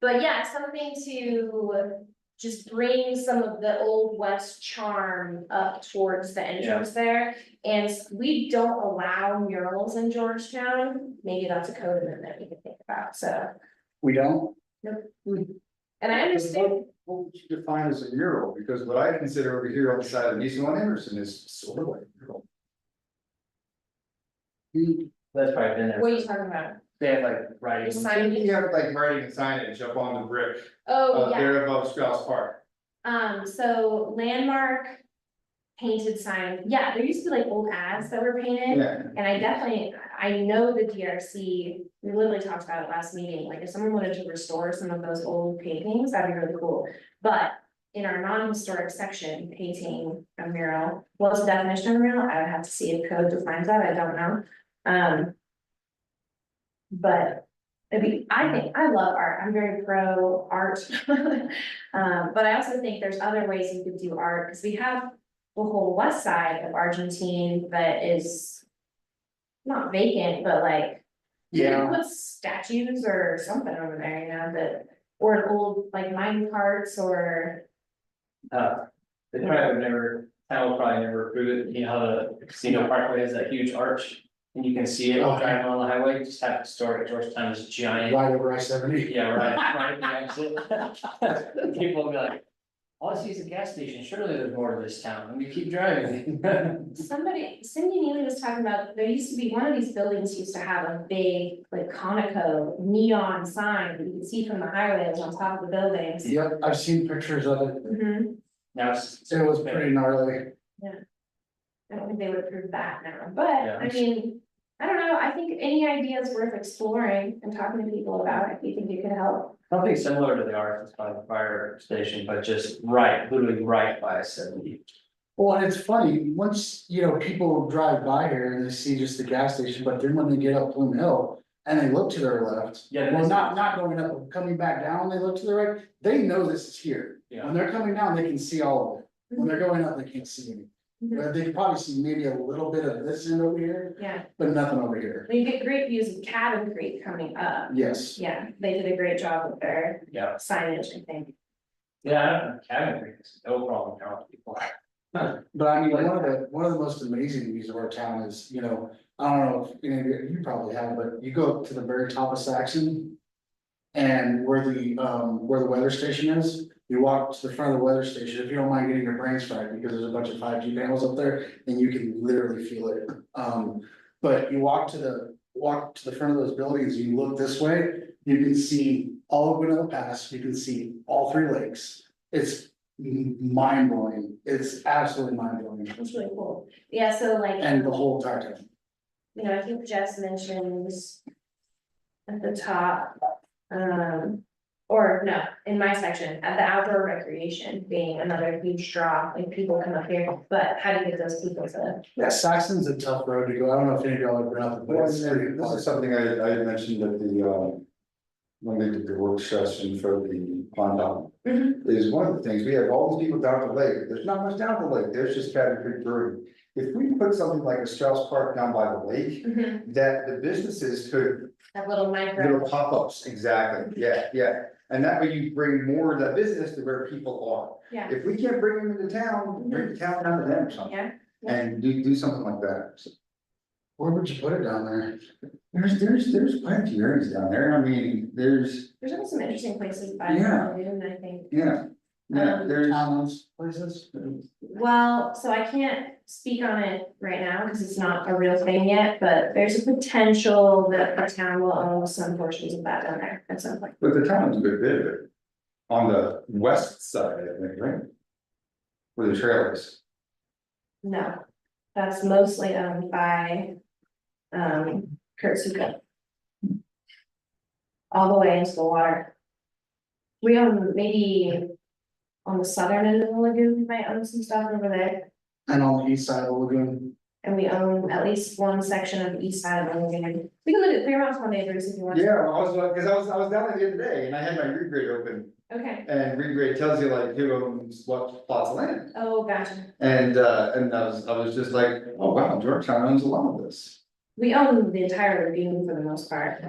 But yeah, something to just bring some of the Old West charm up towards the entrance there. And we don't allow murals in Georgetown, maybe that's a code amendment we can think about, so. We don't? And I understand, What would you define as a mural? Because what I consider over here on the side of East One Emerson is sort of like a mural. That's probably been there. what are you talking about? They have like writing. Signage? You have like writing and signage up on the brick, Oh, yeah. there above Strauss Park. So landmark painted sign, yeah, there used to be like old ads that were painted. Yeah, And I know the DRC, we literally talked about it last meeting, like if someone wanted to restore some of those old paintings, that'd be really cool. But in our non-historic section, painting a mural, what's the definition of a mural? I would have to see if code defines that, I don't know. But I love art, I'm very pro art. But I also think there's other ways you could do art, because we have the whole west side of Argentine that is not vacant, but like, you can put statues or something over there, you know, that, or an old like mine carts or. They probably would never, town will probably never approve it, you know, how the casino parkway has that huge arch. And you can see it while driving on the highway, just have historic Georgetown is giant. Right over I-70. Yeah, right, at the exit. People will be like, all I see is a gas station, surely there's more to this town, and we keep driving. Cindy Neely was talking about, there used to be, one of these buildings used to have a big, like Conoco neon sign that you could see from the highway, it was on top of the buildings. Yep, I've seen pictures of it. Mhm. Now It was pretty gnarly. I don't think they would approve that now, but Yeah. I mean, I don't know, I think any idea is worth exploring and talking to people about if you think it could help. Something similar to the Arkansas by the fire station, but just literally right by 70. Well, and it's funny, once, you know, people drive by here and they see just the gas station, but then when they get up Plume Hill. And they look to their left, Yeah, well, that's- not going up, coming back down, they look to the right, they know this is here. Yeah. When they're coming down, they can see all of it, when they're going up, they can't see any. Mhm. They can probably see maybe a little bit of this end over here, Yeah, but nothing over here. you get great views of Cabin Creek coming up. Yes, Yeah, they did a great job with their Yeah, signage, I think. yeah, I don't know, cabin creek is no problem, now people. But I mean, one of the most amazing views of our town is, you know, I don't know if any of you probably have, but you go to the very top of Saxon. And where the weather station is, you walk to the front of the weather station, if you don't mind getting your brains fried, because there's a bunch of 5G panels up there, and you can literally feel it. But you walk to the front of those buildings, you look this way, you can see all of Winona Pass, you can see all three lakes. It's mind blowing, it's absolutely mind blowing, It's really cool. Yeah, so like. and the whole entire town. You know, I think Jess mentions at the top, or no, in my section, at the outdoor recreation being another huge draw, like people come up here, but how do you get those people to? Yeah, Saxon's a tough road to go, I don't know if any of y'all have been up, but Well, it's pretty and this far. is something I had mentioned at the, when they did the work session for the pond down. Mhm. Is one of the things, we have all these people down at the lake, there's not much down at the lake, there's just Cabin Creek Brewery. If we put something like a Strauss Park down by the lake, that the businesses could, That little little micro, pop-ups, exactly, yeah. And that way you bring more of that business to where people are. yeah, If we can't bring them into town, bring the town down to them or something, yeah, and do something like that. So, Where would you put it down there? there's plenty of areas down there, I mean, there's, there's also some interesting places by Yeah. the lagoon, I think. yeah. There's. Townhomes, places? Well, so I can't speak on it right now because it's not a real thing yet, but there's a potential that the town will own some portions of that down there at some point. But the town owns a good bit of it. On the west side, I think, right? Where the trail is. No, that's mostly owned by, Kurt Suka. All the way into the water. We own maybe on the southern end of the lagoon, we might own some stuff over there. And on the east side of the lagoon. And we own at least one section of the east side of the lagoon. We can look at Clearmont's one neighbors if you want. Yeah, I was down there the other day and I had my regrade open Okay, and regrade tells you like who owns what plots of land. oh, gotcha. And I was just like, oh wow, Georgetown owns a lot of this. We own the entire lagoon for the most part,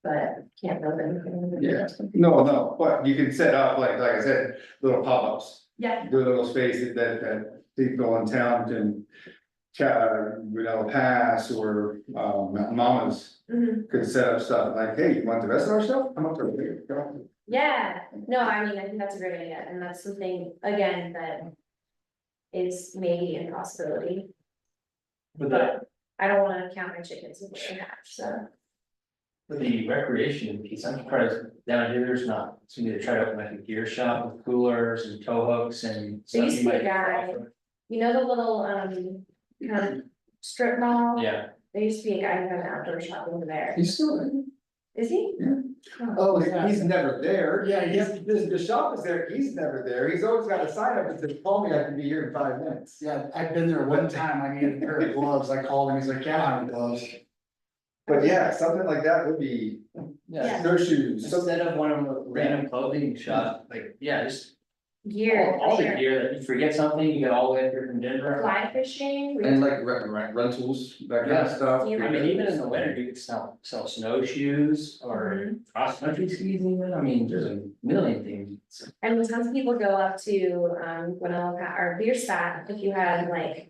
but can't build anything. Yeah. No, but you can set up like I said, little pop-ups, Yeah, do a little space that people in town can. Winona Pass or Mountain Mamas mhm. could set up stuff like, hey, you want the rest of our stuff? Come up to here, come up. Yeah, no, I mean, I think that's a great idea, and that's something, again, that is maybe a possibility, For the, but I don't wanna count my chickens before they hatch, so. for the recreation piece, I'm surprised down here, there's not, somebody to try to open like a gear shop with coolers and tow hooks and. There used stuff to you be a might guy- offer. You know the little, kind of strip mall? Yeah, There used to be a guy who had an outdoor shop over there, He's still there. is he? Yeah. Oh, He's never there. Yeah, The shop is there, he's never there. He's always got a sign up that says, call me, I can be here in 5 minutes. Yeah, I've been there one time, I needed a pair of gloves, I called him, he's like, yeah, I have gloves. But yeah, something like that would be yeah, snowshoes, something. instead of one of the random clothing shop, like, yeah, just gear, all the sure. gear that you forget something, you get all the way up here from Denver. Fly fishing. And like rentals, that kind of stuff. Yeah. I mean, even in the winter, you could sell snowshoes or Mhm. cross country skis even, I mean, there's a million things. And tons of people go up to, Winona or Bierstadt if you had like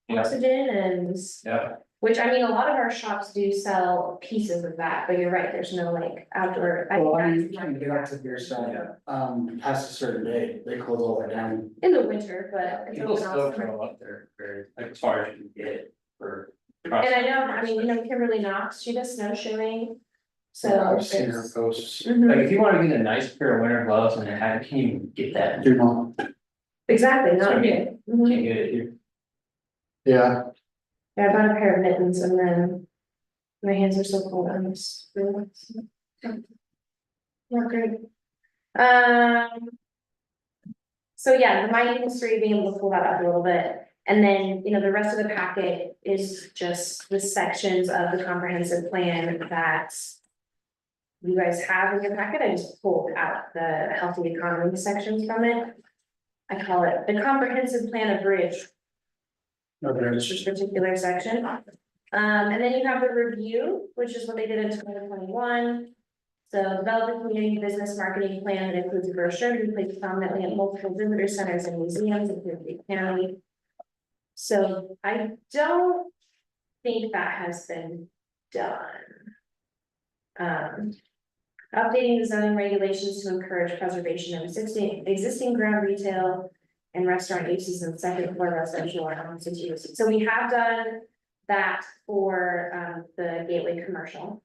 Yeah. oxygen and, Yeah, which I mean, a lot of our shops do sell pieces of that, but you're right, there's no like outdoor. Well, I mean, think you that's- can't get up to beer side, past a certain day, they close all that down. In the winter, but. it's people open all still summer. throw up there, very, like, as far as you can get for. And I know, I mean, you know, Kimberly Knox, she does snowshoeing. So. I've seen her it's- posts, Mhm. Like, if you wanna get a nice pair of winter gloves and a hat, you can't even get that, you you know, Exactly, So, I not mean, here. Mhm. can't get it here. yeah, Yeah, I bought a pair of mittens and then my hands are so cold on this. Not great. So yeah, the mining history, being able to pull that up a little bit. And then, you know, the rest of the packet is just the sections of the comprehensive plan that you guys have in your packet. I just pulled out the healthy economy sections from it. I call it the comprehensive plan abridged, this particular section. And then you have the review, which is what they did in 2021. So develop a community business marketing plan that includes a brochure to be placed prominently at multiple visitor centers and museums, including the county. So I don't think that has been done. Updating the zoning regulations to encourage preservation of existing ground retail and restaurant uses in second floor residential or homes and uses. So we have done that for the gateway commercial.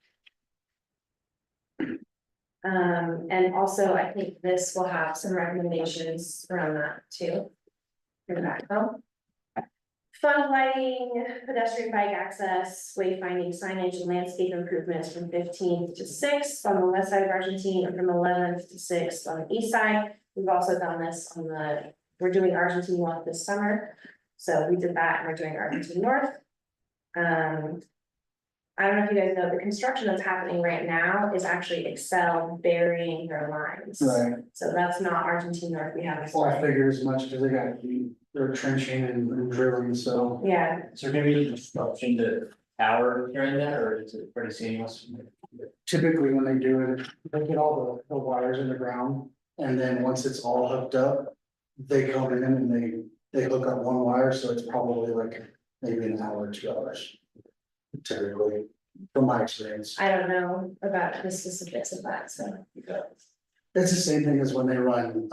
And also I think this will have some recommendations around that too. For the backbone. Fund lighting, pedestrian bike access, wayfinding signage and landscape improvements from 15th to 6th on the west side of Argentine and from 11th to 6th on the east side. We've also done this on we're doing Argentine North this summer. So we did that and we're doing Argentine North. I don't know if you guys know, the construction that's happening right now is actually Excel burying their lines. Right, So that's not Argentine North, we have. well, I figured as much, cause they're trenching and drilling, so. Yeah, Is there gonna be any disruption to power during that, or is it pretty seamless? Typically, when they do it, they get all the wires in the ground, and then once it's all hooked up. They come in and they hook up one wire, so it's probably like maybe an hour or 2 hours. Typically, from my experience, I don't know about the specifics of that, so. it's the same thing as when they run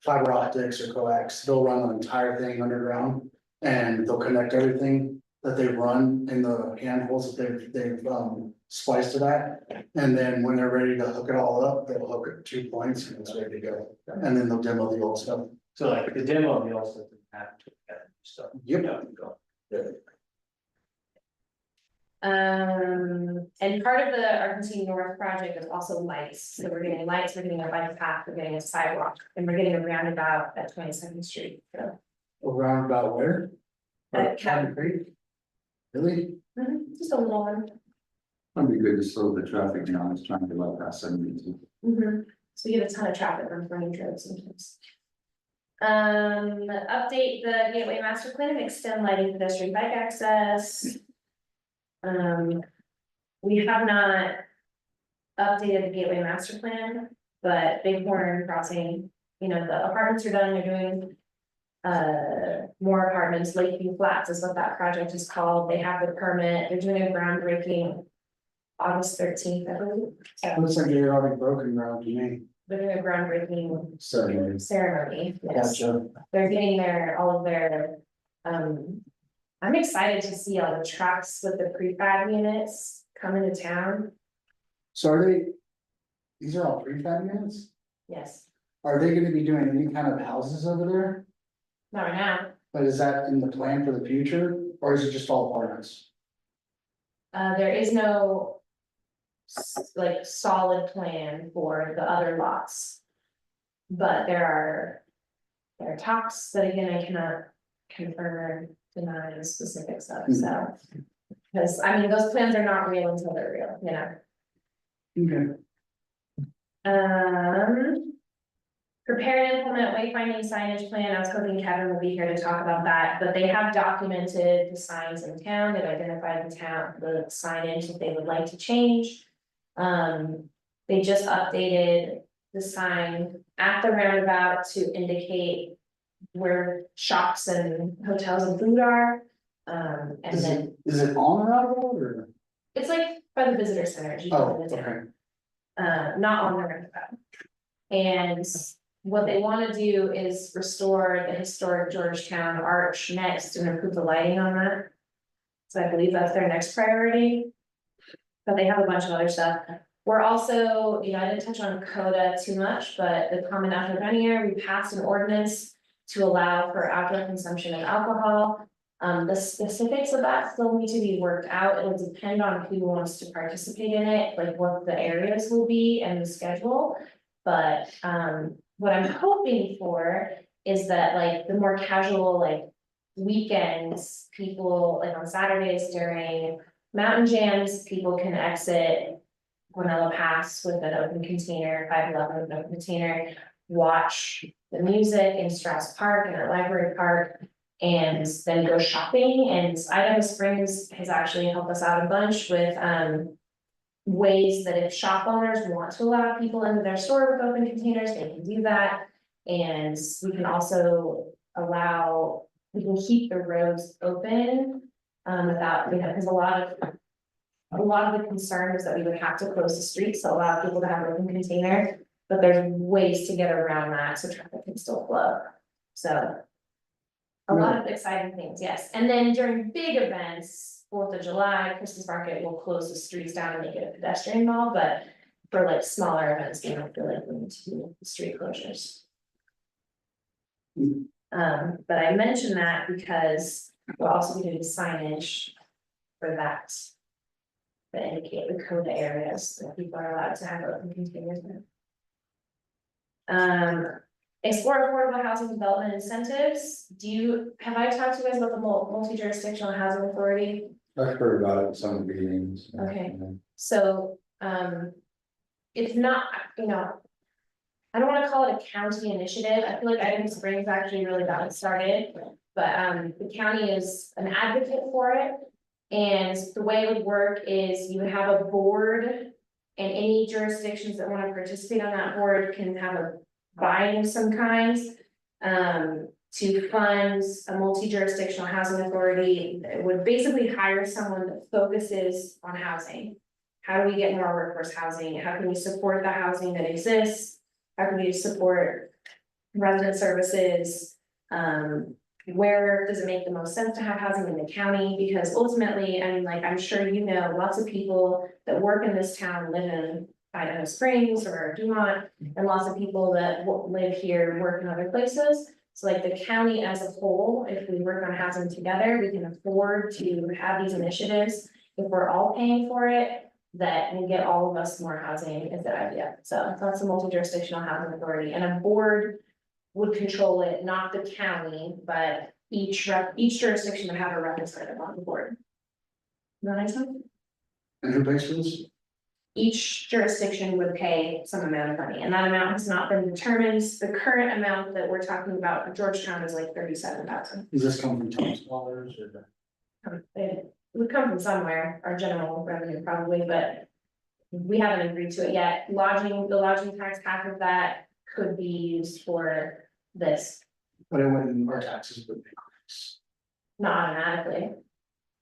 fiber optics or coax, they'll run the entire thing underground. And they'll connect everything that they run in the handholds that they've spliced to that. And then when they're ready to hook it all up, they'll hook it 2 points and it's ready to go. And then they'll demo the old stuff. So like the demo of the old system have to get stuff. Yep. And part of the Argentine North project is also lights, so we're getting lights, we're getting a bike path, we're getting a sidewalk, and we're getting a roundabout at 22nd Street, so. Around about where? At Cabin Creek? Really? Just a little one. That'd be good to slow the traffic down, I was trying to bypass 72. So we get a ton of traffic on frontage roads sometimes. Update the Gateway Master Plan and extend lighting pedestrian bike access. We have not updated the Gateway Master Plan, but Bighorn Crossing, you know, the apartments are done, they're doing more apartments, Lakeview Flats is what that project is called, they have the permit, they're doing a groundbreaking August 13th, I believe. So Looks like they're already broken ground to me. they're doing a groundbreaking So, ceremony, yes. gotcha. They're getting all of their, I'm excited to see all the trucks with the prefab units come into town, So these are all prefab units? yes, Are they gonna be doing any kind of houses over there? not right now. But is that in the plan for the future, or is it just all apartments? There is no like solid plan for the other lots. But there are talks that again, I cannot confirm or deny the specifics of, so. Because I mean, those plans are not real until they're real, you know. Okay. Prepare and implement wayfinding signage plan, I was hoping Kevin would be here to talk about that, but they have documented the signs in town, they've identified the signage that they would like to change. They just updated the sign at the roundabout to indicate where shops and hotels and food are. And then Is it on the roundabout or? it's like by the visitor center, as you go Oh, into town. okay. Not on the roundabout. And what they wanna do is restore the historic Georgetown arch next and improve the lighting on that. So I believe that's their next priority. But they have a bunch of other stuff. We're also, you know, I didn't touch on CODA too much, but the common outdoor dining area, we passed an ordinance to allow for outdoor consumption of alcohol. The specifics of that still need to be worked out. It'll depend on who wants to participate in it, like what the areas will be and the schedule. But what I'm hoping for is that like the more casual, like weekends, people like on Saturdays during mountain jams, people can exit Guanella Pass with an open container, 511 with an open container, watch the music in Strauss Park and at Library Park, and then go shopping. And Idaho Springs has actually helped us out a bunch with ways that if shop owners want to allow people into their store with open containers, they can do that. And we can also allow we can keep the roads open. Without, because a lot of the concern is that we would have to close the streets, to allow people to have an open container. But there's ways to get around that, so traffic can still flow, so. A lot of exciting things, yes, and then during big events, 4th of July, Christmas market will close the streets down and make it a pedestrian mall, but. For like smaller events, we don't feel like we need to do street closures. But I mentioned that because we'll also be doing signage for that. That indicate the code areas that people are allowed to have open containers in. Explore affordable housing development incentives. Have I talked to you guys about the multi-jurisdictional housing authority? I've heard about it in some meetings. Okay. So, it's not, I don't wanna call it a county initiative, I feel like Idaho Springs actually really got it started. But, the county is an advocate for it. And the way it would work is you would have a board. And any jurisdictions that wanna participate on that board can have a buy-in of some kinds. To fund a multi-jurisdictional housing authority, it would basically hire someone that focuses on housing. How do we get more workforce housing? How can we support the housing that exists? How can we support resident services? Where does it make the most sense to have housing in the county? Because ultimately, I mean, like, I'm sure you know, lots of people that work in this town live in Idaho Springs or Dumont, and lots of people that live here work in other places. So like the county as a whole, if we work on housing together, we can afford to have these initiatives. If we're all paying for it, that will get all of us more housing is the idea. So that's a multi-jurisdictional housing authority, and a board would control it, not the county, but each jurisdiction would have a representative on the board. Does that make sense? And who pays for this? Each jurisdiction would pay some amount of money, and that amount has not been determined. The current amount that we're talking about for Georgetown is like 37,000. Does this come from tax dollars or? It would come from somewhere, our general revenue probably, but we haven't agreed to it yet. The lodging tax, half of that could be used for this, But it wouldn't, our taxes would increase. not automatically.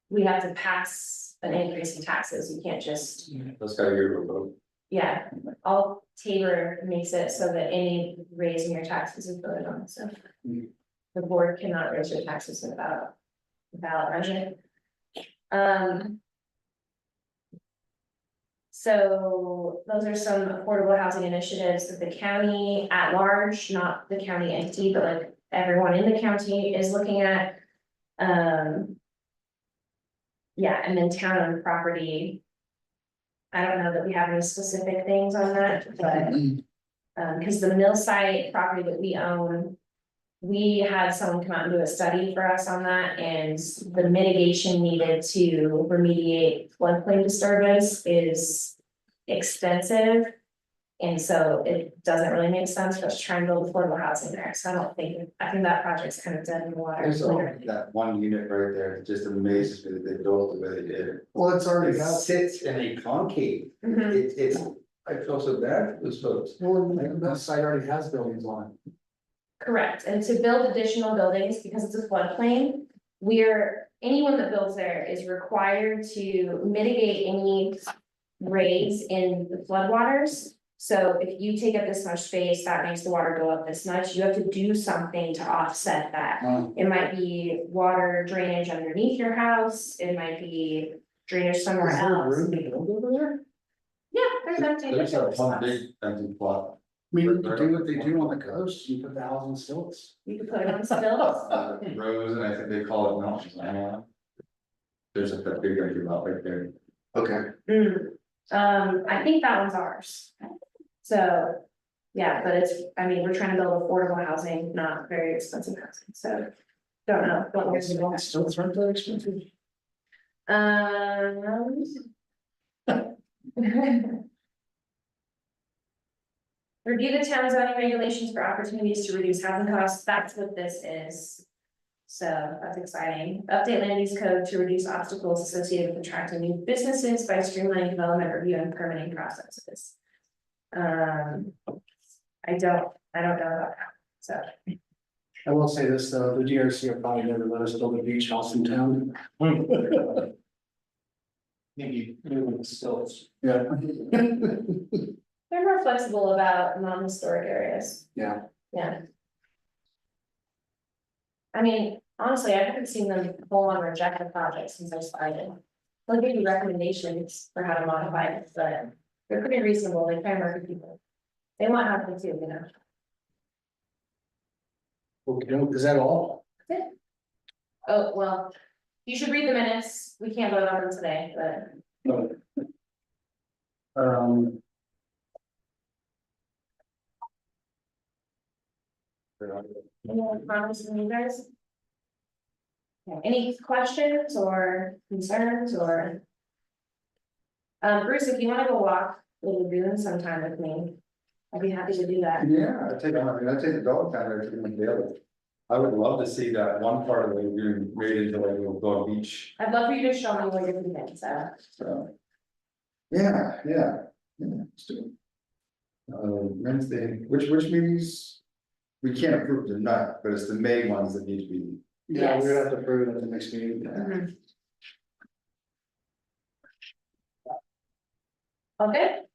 We have to pass an increase in taxes, you can't just, Let's go your vote. yeah, all Tabor makes it so that any raise in your taxes is voted on, so. The board cannot raise your taxes without ballot measure. So those are some affordable housing initiatives that the county at large, not the county entity, but like everyone in the county is looking at. Yeah, and then town owned property. I don't know that we have any specific things on that, but because the mill site property that we own. We had someone come out and do a study for us on that, and the mitigation needed to remediate floodplain disturbance is extensive. And so it doesn't really make sense for us to try and build affordable housing there, so I think that project's kind of dead in the water. There's that one unit right there, it just amazes me that they built it the way they did. Well, it's already It got, sits in a concave, Mhm. I feel so bad for those folks. well, the site already has buildings on it. Correct, and to build additional buildings, because it's a floodplain, anyone that builds there is required to mitigate any raise in the floodwaters. So if you take up this much space, that makes the water go up this much, you have to do something to offset that. It might be water drainage underneath your house, it might be drainage somewhere Is there else. room to build over there? Yeah, there's empty. There's a one spots. big empty plot. I mean, you could do what they do on the coast, you put the house on stilts. You could put it on stilts. Rose, and I think they call it mountains, I don't know. There's a big empty lot right there. Okay. I think that one's ours. So, yeah, but we're trying to build affordable housing, not very expensive housing, so. Don't know, don't worry. Stilts aren't that expensive. Review the town zoning regulations for opportunities to reduce housing costs, that's what this is. So that's exciting. Update land use code to reduce obstacles associated with attracting new businesses by streamlining development review and permitting processes. I don't know about that, so. I will say this, though, the GRC will probably never let us build a beach house in town. Maybe moving stills. Yeah. They're more flexible about non-historic areas. Yeah. Yeah. I mean, honestly, I haven't seen them full on reject the project since I started. They'll give you recommendations for how to modify it, but they're pretty reasonable, they try and work with people. They want help too, you know. Okay, is that all? Oh, well, you should read the minutes, we can't vote on them today, but. No. Um. Any other comments from you guys? Okay, any questions or concerns or? Bruce, if you wanna go walk the lagoon sometime with me, I'd be happy to do that. Yeah, I take the dog down there to the daily. I would love to see that one part of the lagoon made into like a little dog beach, I'd love for you to show me what you're doing, so. so. Yeah, let's do it. Wednesday, which meetings? We can't approve tonight, but it's the May ones that need to be. Yeah, we're Yes. gonna have to prove it at the next meeting. Mhm. Okay.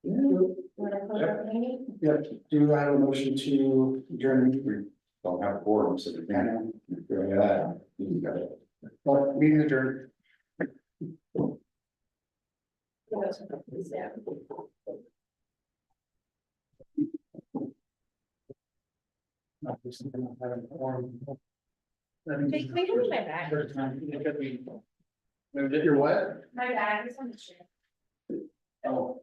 Wanna close up the meeting? Yep, do I have a motion to adjourn? We don't have quorum, so we can't. Do that. You got it. Well, meeting adjourned. Yeah. Hey, can we give me my bag? Your what? My bag is on the chair. Oh.